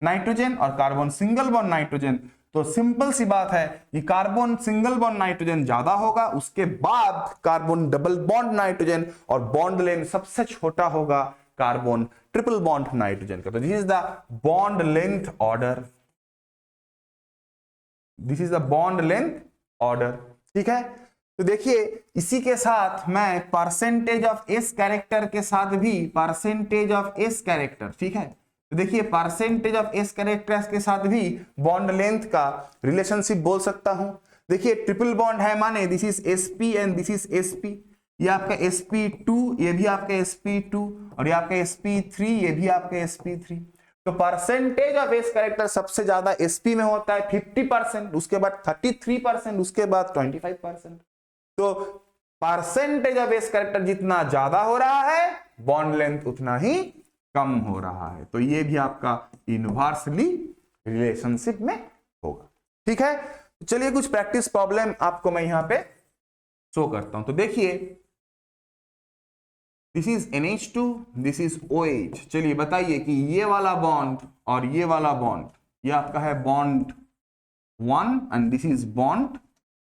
nitrogen और कार्बन सिंगल बॉन्ड नाइट्रोजन, तो सिंपल सी बात है कि कार्बन सिंगल बॉन्ड नाइट्रोजन ज्यादा होगा, उसके बाद कार्बन डबल बॉन्ड नाइट्रोजन, और बॉन्ड लेंथ सबसे छोटा होगा कार्बन ट्रिपल बॉन्ड नाइट्रोजन का। तो this is the bond length order, this is the bond length order. ठीक है, तो देखिए इसी के साथ मैं परसेंटेज ऑफ एस कैरेक्टर के साथ भी, परसेंटेज ऑफ एस कैरेक्टर, ठीक है, तो देखिए परसेंटेज ऑफ एस कैरेक्टर्स के साथ भी बॉन्ड लेंथ का रिलेशनशिप बोल सकता हूं। देखिए ट्रिपल बॉन्ड है, माने this is sp and this is sp, ये आपका sp2, ये भी आपका sp2, और ये आपका sp3, ये भी आपका sp3। तो परसेंटेज ऑफ एस कैरेक्टर सबसे ज्यादा sp में होता है 50%, उसके बाद 33%, उसके बाद 25%। तो परसेंटेज ऑफ एस कैरेक्टर जितना ज्यादा हो रहा है, बॉन्ड लेंथ उतना ही कम हो रहा है। तो ये भी आपका इनवर्सली रिलेशनशिप में होगा। ठीक है, चलिए कुछ प्रैक्टिस प्रॉब्लम आपको मैं यहां पे शो करता हूं। तो देखिए this is NH2, this is OH। चलिए बताइए कि ये वाला बॉन्ड और ये वाला बॉन्ड, ये आपका है bond 1 and this is bond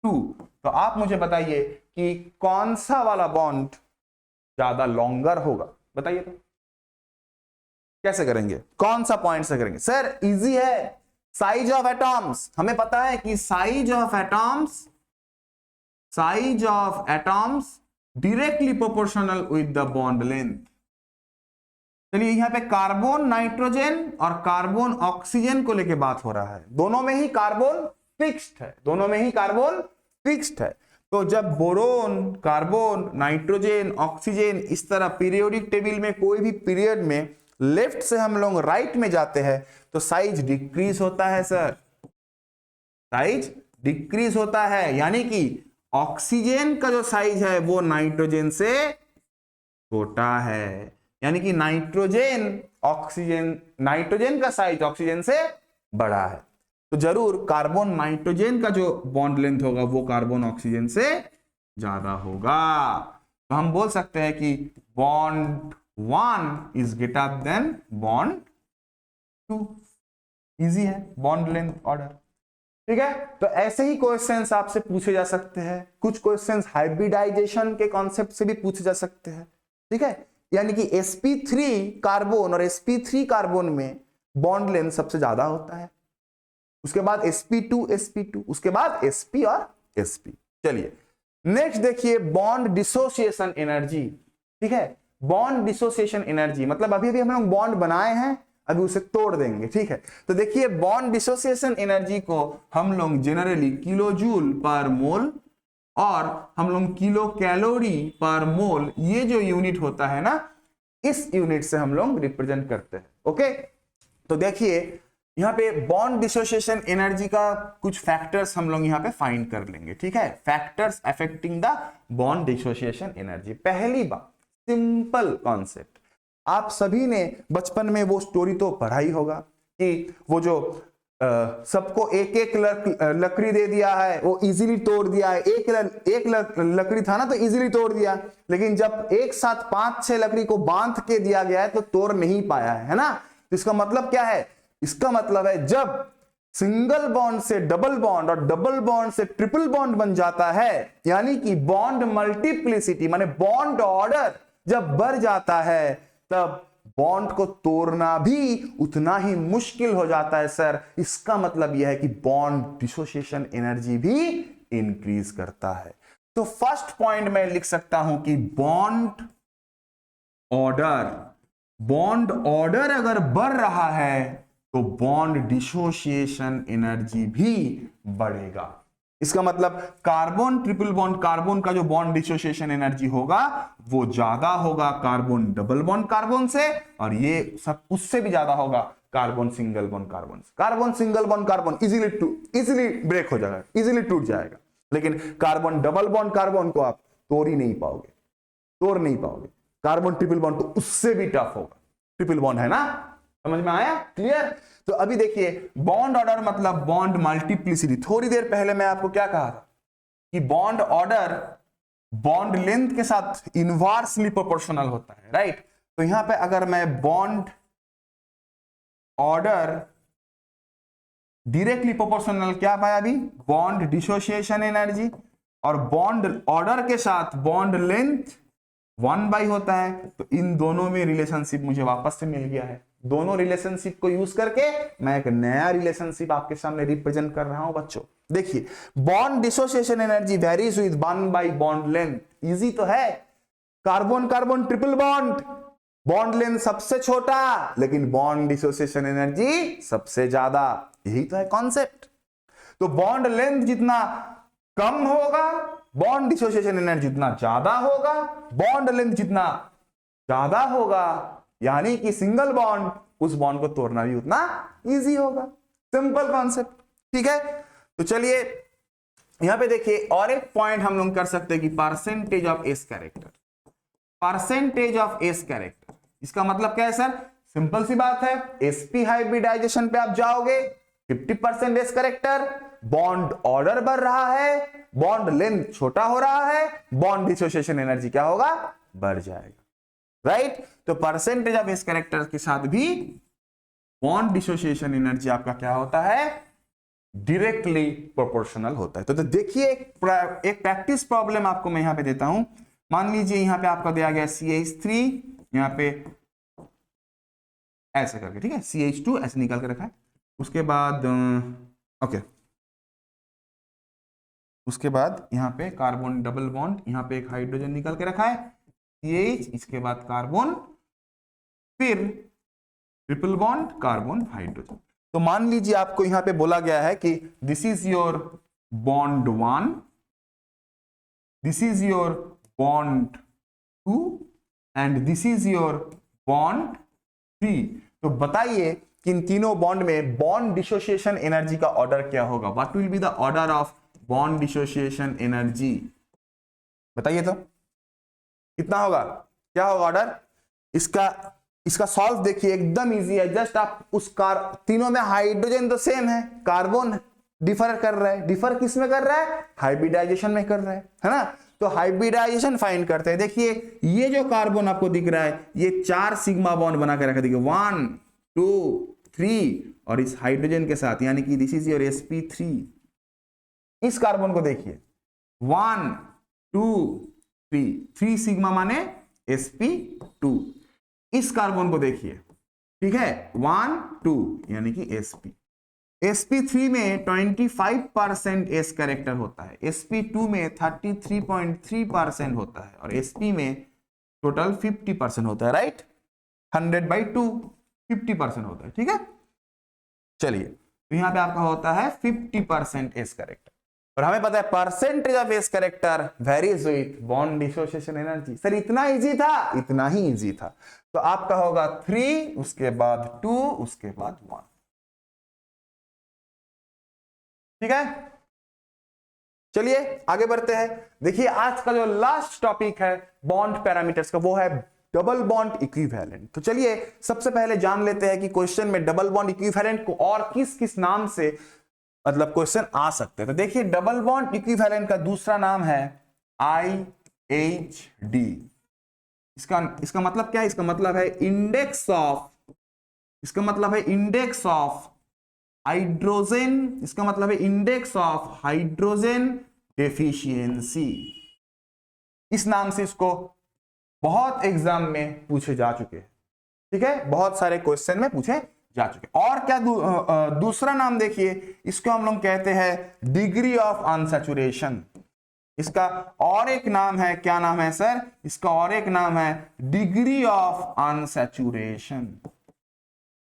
2। तो आप मुझे बताइए कि कौन सा वाला बॉन्ड ज्यादा लॉन्गर होगा, बताइए तो। कैसे करेंगे, कौन सा पॉइंट से करेंगे? सर इजी है, साइज ऑफ एटॉम्स। हमें पता है कि size of atoms, size of atoms directly proportional with the bond length. चलिए यहां पे कार्बन नाइट्रोजन और कार्बन ऑक्सीजन को लेके बात हो रहा है, दोनों में ही कार्बन फिक्स्ड है, दोनों में ही कार्बन फिक्स्ड है। तो जब बोरोन, कार्बन, नाइट्रोजन, ऑक्सीजन इस तरह पीरियोडिक टेबल में कोई भी पीरियड में लेफ्ट से हम लोग राइट में जाते हैं तो साइज डिक्रीज होता है सर, साइज डिक्रीज होता है, यानी कि ऑक्सीजन का जो साइज है वो नाइट्रोजन से छोटा है, यानी कि नाइट्रोजन ऑक्सीजन, नाइट्रोजन का साइज ऑक्सीजन से बड़ा है। तो जरूर कार्बन नाइट्रोजन का जो बॉन्ड लेंथ होगा वो कार्बन ऑक्सीजन से ज्यादा होगा। तो हम बोल सकते हैं कि bond 1 is greater than bond 2। Easy है बॉन्ड लेंथ ऑर्डर। ठीक है, तो ऐसे ही क्वेश्चंस आपसे पूछे जा सकते हैं। कुछ क्वेश्चंस हाइब्रिडाइजेशन के कॉन्सेप्ट से भी पूछे जा सकते हैं। ठीक है, यानी कि sp3 कार्बन और sp3 कार्बन में बॉन्ड लेंथ सबसे ज्यादा होता है, उसके बाद sp2 उसके बाद sp और sp। चलिए नेक्स्ट देखिए बॉन्ड डिसोसिएशन एनर्जी। ठीक है, बॉन्ड डिसोसिएशन एनर्जी मतलब अभी हम लोग बॉन्ड बनाए हैं, अभी उसे तोड़ देंगे। ठीक है, तो देखिए बॉन्ड डिसोसिएशन एनर्जी को हम लोग जनरली किलो जूल पर मोल और हम लोग किलो कैलोरी पर मोल, ये जो यूनिट होता है ना, इस यूनिट से हम लोग रिप्रेजेंट करते हैं। ओके, तो देखिए यहाँ पे बॉन्ड डिसोसिएशन एनर्जी का कुछ फैक्टर्स हम लोग यहाँ पे फाइंड कर लेंगे, ठीक है। Factors affecting the bond dissociation energy. पहली बात, सिंपल कॉन्सेप्ट, आप सभी ने बचपन में वो स्टोरी तो पढ़ा ही होगा कि वो जो सबको एक एक लकड़ी दे दिया है, वो इजीली तोड़ दिया है। एक लकड़ी था ना तो इजीली तोड़ दिया, लेकिन जब एक साथ 5-6 लकड़ी को बांध के दिया गया है तो तोड़ नहीं पाया है ना। तो इसका मतलब क्या है? इसका मतलब है जब सिंगल बॉन्ड से डबल बॉन्ड और डबल बॉन्ड से ट्रिपल बॉन्ड बन जाता है, यानी कि बॉन्ड मल्टीप्लिसिटी माने बॉन्ड ऑर्डर जब बढ़ जाता है, तब बॉन्ड को तोड़ना भी उतना ही मुश्किल हो जाता है सर। इसका मतलब यह है कि बॉन्ड डिसोसिएशन एनर्जी भी इंक्रीज करता है। तो फर्स्ट पॉइंट में लिख सकता हूं कि बॉन्ड ऑर्डर अगर बढ़ रहा है तो बॉन्ड डिसोसिएशन एनर्जी भी बढ़ेगा। इसका मतलब कार्बन ट्रिपल बॉन्ड कार्बन का जो बॉन्ड डिसोसिएशन एनर्जी होगा वो ज्यादा होगा कार्बन डबल बॉन्ड कार्बन से, और ये सब उससे भी ज्यादा होगा कार्बन सिंगल बॉन्ड कार्बन से। Carbon single bond carbon easily break हो जाएगा, इजीली टूट जाएगा, लेकिन कार्बन डबल बॉन्ड कार्बन को आप तोड़ नहीं पाओगे। कार्बन ट्रिपल बॉन्ड तो उससे भी टफ होगा, ट्रिपल बॉन्ड है ना, समझ में आया? क्लियर? तो अभी देखिए, बॉन्ड ऑर्डर मतलब बॉन्ड मल्टीप्लिसिटी। थोड़ी देर पहले मैं आपको क्या कहा था कि बॉन्ड ऑर्डर बॉन्ड लेंथ के साथ इनवर्सली प्रोपोर्शनल होता है, राइट? तो यहां पे अगर मैं बॉन्ड ऑर्डर डायरेक्टली प्रोपोर्शनल क्या पाया अभी? बॉन्ड डिसोसिएशन एनर्जी, और बॉन्ड ऑर्डर के साथ बॉन्ड लेंथ 1/, होता है। तो इन दोनों में रिलेशनशिप मुझे वापस से मिल गया है। दोनों रिलेशनशिप को यूज करके मैं एक नया रिलेशनशिप आपके सामने रिप्रेजेंट कर रहा हूं बच्चों। देखिए, bond dissociation energy varies with 1/, bond length. Easy तो है, carbon carbon triple bond, bond length सबसे छोटा लेकिन बॉन्ड डिसोसिएशन एनर्जी सबसे ज्यादा। यही तो है कॉन्सेप्ट। तो बॉन्ड लेंथ जितना कम होगा बॉन्ड डिसोसिएशन एनर्जी उतना ज्यादा होगा, बॉन्ड लेंथ जितना ज्यादा होगा यानी कि सिंगल बॉन्ड, उस बॉन्ड को तोड़ना भी उतना इजी होगा। सिंपल कॉन्सेप्ट, ठीक है। तो चलिए यहां पे देखिए, और एक पॉइंट हम लोग कर सकते हैं कि percentage of S character. Percentage of S character इसका मतलब क्या है सर? सिंपल सी बात है, sp हाइब्रिडाइजेशन पे आप जाओगे, 50% एस कैरेक्टर, बॉन्ड ऑर्डर बढ़ रहा है, बॉन्ड लेंथ छोटा हो रहा है, बॉन्ड डिसोसिएशन एनर्जी क्या होगा? बढ़ जाएगा, राइट? तो परसेंटेज ऑफ एस कैरेक्टर के साथ भी बॉन्ड डिसोसिएशन एनर्जी आपका क्या होता है? डायरेक्टली प्रोपोर्शनल होता है। तो देखिए, एक प्रैक्टिस प्रॉब्लम आपको मैं यहां पे देता हूं। मान लीजिए यहां पे आपका दिया गया CH3, यहां पे ऐसे करके, ठीक है, CH2 ऐसे निकाल के रखा है। उसके बाद ओके, उसके बाद यहाँ पे कार्बन डबल बॉन्ड, यहाँ पे एक हाइड्रोजन निकाल के रखा है CH, इसके बाद कार्बन, फिर ट्रिपल बॉन्ड कार्बन हाइड्रोजन। तो मान लीजिए आपको यहाँ पे बोला गया है कि this is your bond 1, this is your bond 2 and this is your bond 3। तो बताइए कि इन तीनों बॉन्ड में बॉन्ड डिसोसिएशन एनर्जी का ऑर्डर क्या होगा? What will be the order of bond dissociation energy? बताइए तो कितना होगा, क्या होगा ऑर्डर इसका सॉल्व देखिए, एकदम इजी है। जस्ट आप उस तीनों में हाइड्रोजन तो सेम है, कार्बन डिफर कर रहा है। डिफर किस में कर रहा है? हाइब्रिडाइजेशन में कर रहा है ना? तो हाइब्रिडाइजेशन फाइंड करते हैं। देखिए, ये जो कार्बन आपको दिख रहा है, ये 4 सिग्मा बॉन्ड बना के रखा, देखिए 1 2 3, और इस हाइड्रोजन के साथ यानी कि दिस इज योर sp3। इस कार्बन को देखिए 1 2 3 सिग्मा माने sp2। इस कार्बन को देखिए, ठीक है, 1 2 यानी कि sp3 में 25% एस कैरेक्टर होता है, sp2 में 33.3% होता है, और sp में टोटल 50% होता है, राइट? 100/2 50% होता है, ठीक है। चलिए, तो यहां पे आपका होता है 50% एस कैरेक्टर, और हमें पता है percentage of S character varies with bond dissociation energy. Sir इतना इजी था? इतना ही इजी था। तो आपका होगा 3, उसके बाद 2, उसके बाद 1। ठीक है, चलिए आगे बढ़ते हैं। देखिए आज का जो लास्ट टॉपिक है बॉन्ड पैरामीटर्स का, वो है डबल बॉन्ड इक्विवेलेंट। तो चलिए सबसे पहले जान लेते हैं कि क्वेश्चन में डबल बॉन्ड इक्विवेलेंट को और किस किस नाम से मतलब क्वेश्चन आ सकते हैं। तो देखिए डबल बॉन्ड इक्विवेलेंट का दूसरा नाम है IHD। इसका मतलब क्या है? इसका मतलब है इंडेक्स ऑफ हाइड्रोजन, इसका मतलब है इंडेक्स ऑफ हाइड्रोजन डेफिशिएंसी। इस नाम से इसको बहुत एग्जाम में पूछे जा चुके हैं, ठीक है, बहुत सारे क्वेश्चन में पूछे जा चुके। और क्या दूसरा नाम देखिए, इसको हम लोग कहते हैं डिग्री ऑफ अनसैचुरेशन। इसका और एक नाम है, क्या नाम है सर? इसका और एक नाम है degree of unsaturation,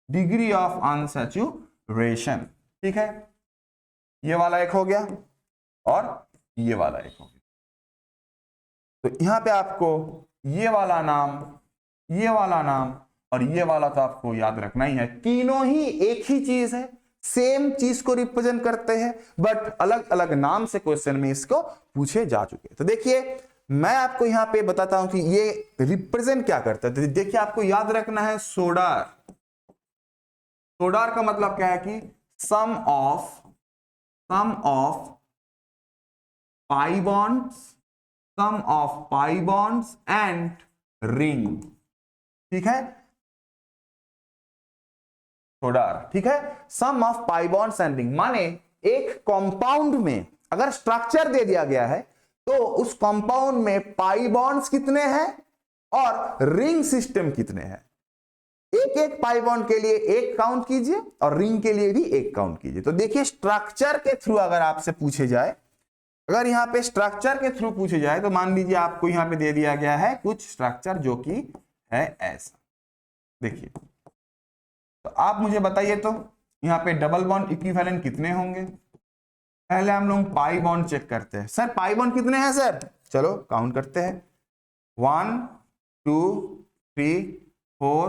degree of unsaturation. ठीक है, ये वाला एक हो गया और ये वाला एक हो गया। तो यहां पे आपको ये वाला नाम और ये वाला तो आपको याद रखना ही है। तीनों ही एक ही चीज है, सेम चीज को रिप्रेजेंट करते हैं, बट अलग अलग नाम से क्वेश्चन में इसको पूछे जा चुके। तो देखिए मैं आपको यहां पे बताता हूं कि ये रिप्रेजेंट क्या करता है। तो देखिए आपको याद रखना है सोडार। सोडार का मतलब क्या है कि sum of pi bonds and ring. ठीक है, सोडार, ठीक है, sum of pi bonds and ring. माने एक कंपाउंड में अगर स्ट्रक्चर दे दिया गया है तो उस कंपाउंड में पाई बॉन्ड्स कितने हैं और रिंग सिस्टम कितने हैं। एक एक पाई बॉन्ड के लिए एक काउंट कीजिए और रिंग के लिए भी एक काउंट कीजिए। तो देखिए स्ट्रक्चर के थ्रू अगर आपसे पूछे जाए, अगर यहां पे स्ट्रक्चर के थ्रू पूछे जाए तो मान लीजिए आपको यहां पे दे दिया गया है कुछ स्ट्रक्चर जो कि है ऐसा। देखिए तो आप मुझे बताइए तो यहां पे डबल बॉन्ड इक्विवेलेंट कितने होंगे। पहले हम लोग पाई बॉन्ड चेक करते हैं। सर पाई बॉन्ड कितने हैं सर? चलो काउंट करते हैं। 1 2 3 4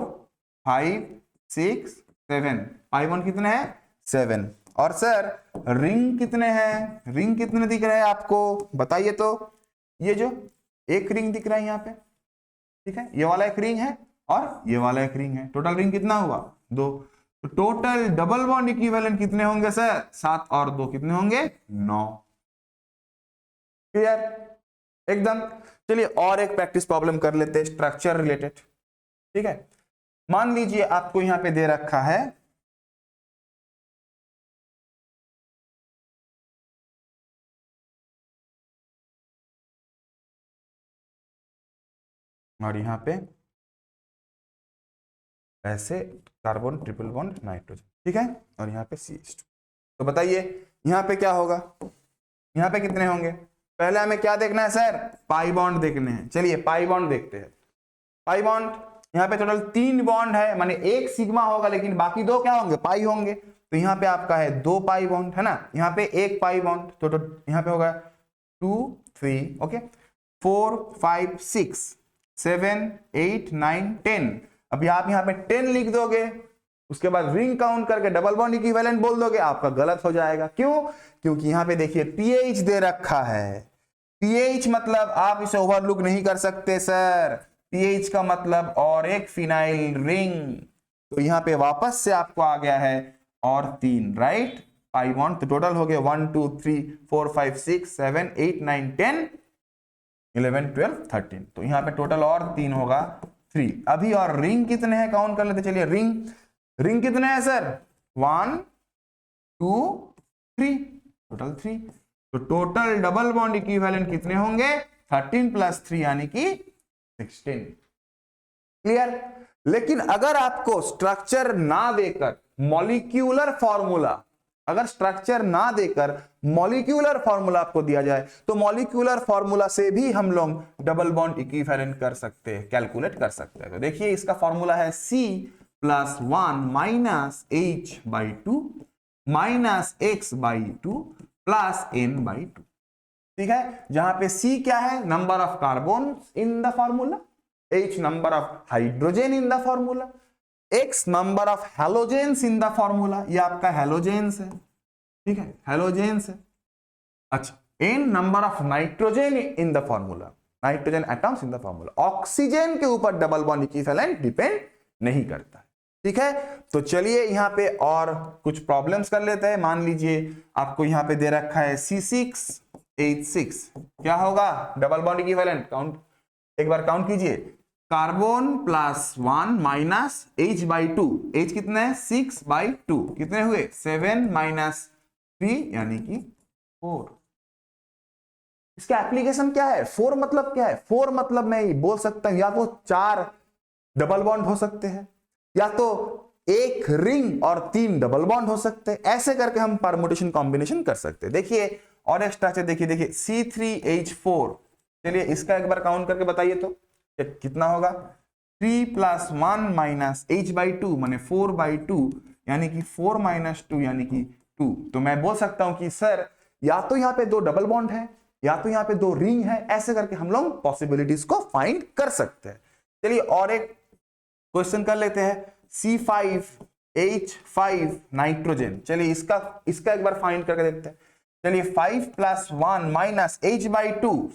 5 6 7। पाई बॉन्ड कितने हैं? 7। और सर रिंग कितने हैं? रिंग कितने दिख रहे हैं आपको बताइए तो। ये जो एक रिंग दिख रहा है यहाँ पे, ठीक है, ये वाला एक रिंग है और ये वाला एक रिंग है। टोटल रिंग कितना हुआ? 2। तो टोटल डबल बॉन्ड इक्विवेलेंट कितने होंगे सर? 7 और 2 कितने होंगे? 9। क्लियर एकदम। चलिए और एक प्रैक्टिस प्रॉब्लम कर लेते हैं स्ट्रक्चर रिलेटेड। ठीक है, मान लीजिए आपको यहां पे दे रखा है और यहां पे ऐसे कार्बन ट्रिपल बॉन्ड नाइट्रोजन, ठीक है, और यहाँ पे CH2। तो बताइए यहाँ पे क्या होगा? यहाँ पे कितने होंगे? पहले हमें क्या देखना है सर? पाई बॉन्ड देखने हैं। चलिए पाई बॉन्ड देखते हैं। पाई बॉन्ड यहाँ पे टोटल 3 बॉन्ड है, माने एक सिग्मा होगा लेकिन बाकी 2 क्या होंगे? पाई होंगे। तो यहाँ पे आपका है 2 पाई बॉन्ड, है ना, यहाँ पे 1 पाई बॉन्ड, तो यहाँ पे होगा 2 3 ओके 4 5 6 7 8 9 10। अभी आप यहाँ पे 10 लिख दोगे, उसके बाद रिंग काउंट करके डबल बॉन्ड इक्विवेलेंट बोल दोगे, आपका गलत हो जाएगा। क्यों? क्योंकि यहाँ पे देखिए पीएच दे रखा है। पीएच मतलब आप इसे ओवरलुक नहीं कर सकते सर। पीएच का मतलब और एक फिनाइल रिंग। तो यहाँ पे वापस से आपको आ गया है और 3, राइट, पाई बॉन्ड। तो टोटल हो गया 1 2 3 4 5 6 7 8 9 10 11 12 13। तो यहाँ पे टोटल और 3 होगा 3। अभी और रिंग कितने हैं काउंट कर लेते। चलिए रिंग कितने हैं सर? 1 2 3, टोटल 3। तो टोटल डबल बॉन्ड इक्विवेलेंट कितने होंगे? 13 + 3 यानी कि 16। क्लियर। लेकिन अगर आपको स्ट्रक्चर ना देकर मॉलिक्यूलर फॉर्मूला, अगर स्ट्रक्चर ना देकर मॉलिक्यूलर फॉर्मूला आपको दिया जाए तो मॉलिक्यूलर फॉर्मूला से भी हम लोग डबल बॉन्ड इक्विवेलेंट कर सकते हैं, कैलकुलेट कर सकते हैं। तो देखिए इसका फॉर्मूला है C+1 - H/2 - X/2 + N/2। ठीक है, जहां पे C क्या है? Number of carbon in the formula, H number of hydrogen in the formula, X number of halogens in the formula. ये आपका हैलोजेंस है, ठीक है, हेलोजेन्स है। अच्छा, n number of nitrogen in the formula, nitrogen atoms in the formula. Oxygen के ऊपर डबल बॉन्ड इक्विवेलेंट डिपेंड नहीं करता। ठीक है, तो चलिए यहाँ पे और कुछ प्रॉब्लम्स कर लेते हैं। मान लीजिए आपको यहाँ पे दे रखा है C6H6, क्या होगा डबल बॉन्ड इक्विवेलेंट, काउंट एक बार काउंट कीजिए, कार्बन +1 माइनस H/2, H कितना है 6/2, कितने हुए 7 - 3 यानी कि 4। इसका एप्लीकेशन क्या है, 4 मतलब क्या है, 4 मतलब मैं ये बोल सकता हूं या तो 4 डबल बॉन्ड हो सकते हैं, या तो एक रिंग और 3 डबल बॉन्ड हो सकते हैं। ऐसे करके हम परमुटेशन कॉम्बिनेशन कर सकते हैं। देखिए और एक स्ट्रक्चर देखिए C3H4, चलिए इसका एक बार काउंट करके बताइए तो कितना होगा, 3 + 1 माइनस H/2 माने 4/2 यानी कि 4 - 2 यानी कि 2। तो मैं बोल सकता हूं कि सर या तो यहाँ पे 2 डबल बॉन्ड है या तो यहाँ पे 2 रिंग है। ऐसे करके हम लोग पॉसिबिलिटीज को फाइंड कर सकते हैं। चलिए और एक क्वेश्चन कर लेते हैं, C5H5 नाइट्रोजन। चलिए इसका एक बार फाइंड करके देखते हैं। चलिए 5 + 1 माइनस H/2,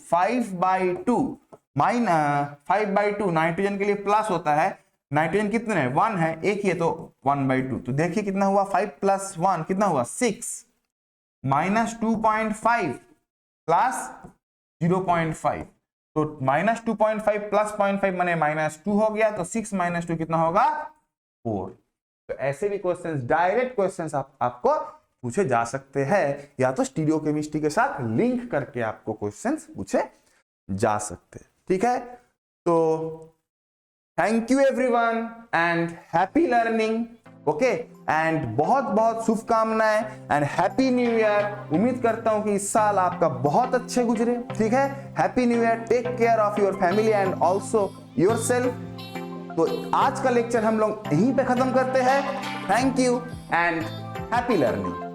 5/2 नाइट्रोजन के लिए प्लस होता है, नाइट्रोजन कितने हैं 1 है, एक ही है तो 1/2। तो देखिए कितना हुआ, 5 + 1 कितना हुआ 6 - 2.5 प्लस 0.5, तो -2.5 प्लस 0.5 माने -2 हो गया, तो 6 - 2 कितना होगा 4। तो ऐसे भी क्वेश्चंस, डायरेक्ट क्वेश्चंस आपको पूछे जा सकते हैं, या तो स्टीरियोकेमिस्ट्री के साथ लिंक करके आपको क्वेश्चंस पूछे जा सकते हैं। ठीक है, तो thank you everyone and happy learning. Okay, and बहुत बहुत शुभकामनाएं एंड हैप्पी न्यू ईयर। उम्मीद करता हूं कि इस साल आपका बहुत अच्छे गुजरे। ठीक है, happy new year, take care of your family and also yourself. तो आज का लेक्चर हम लोग यहीं पे खत्म करते हैं। Thank you and happy learning.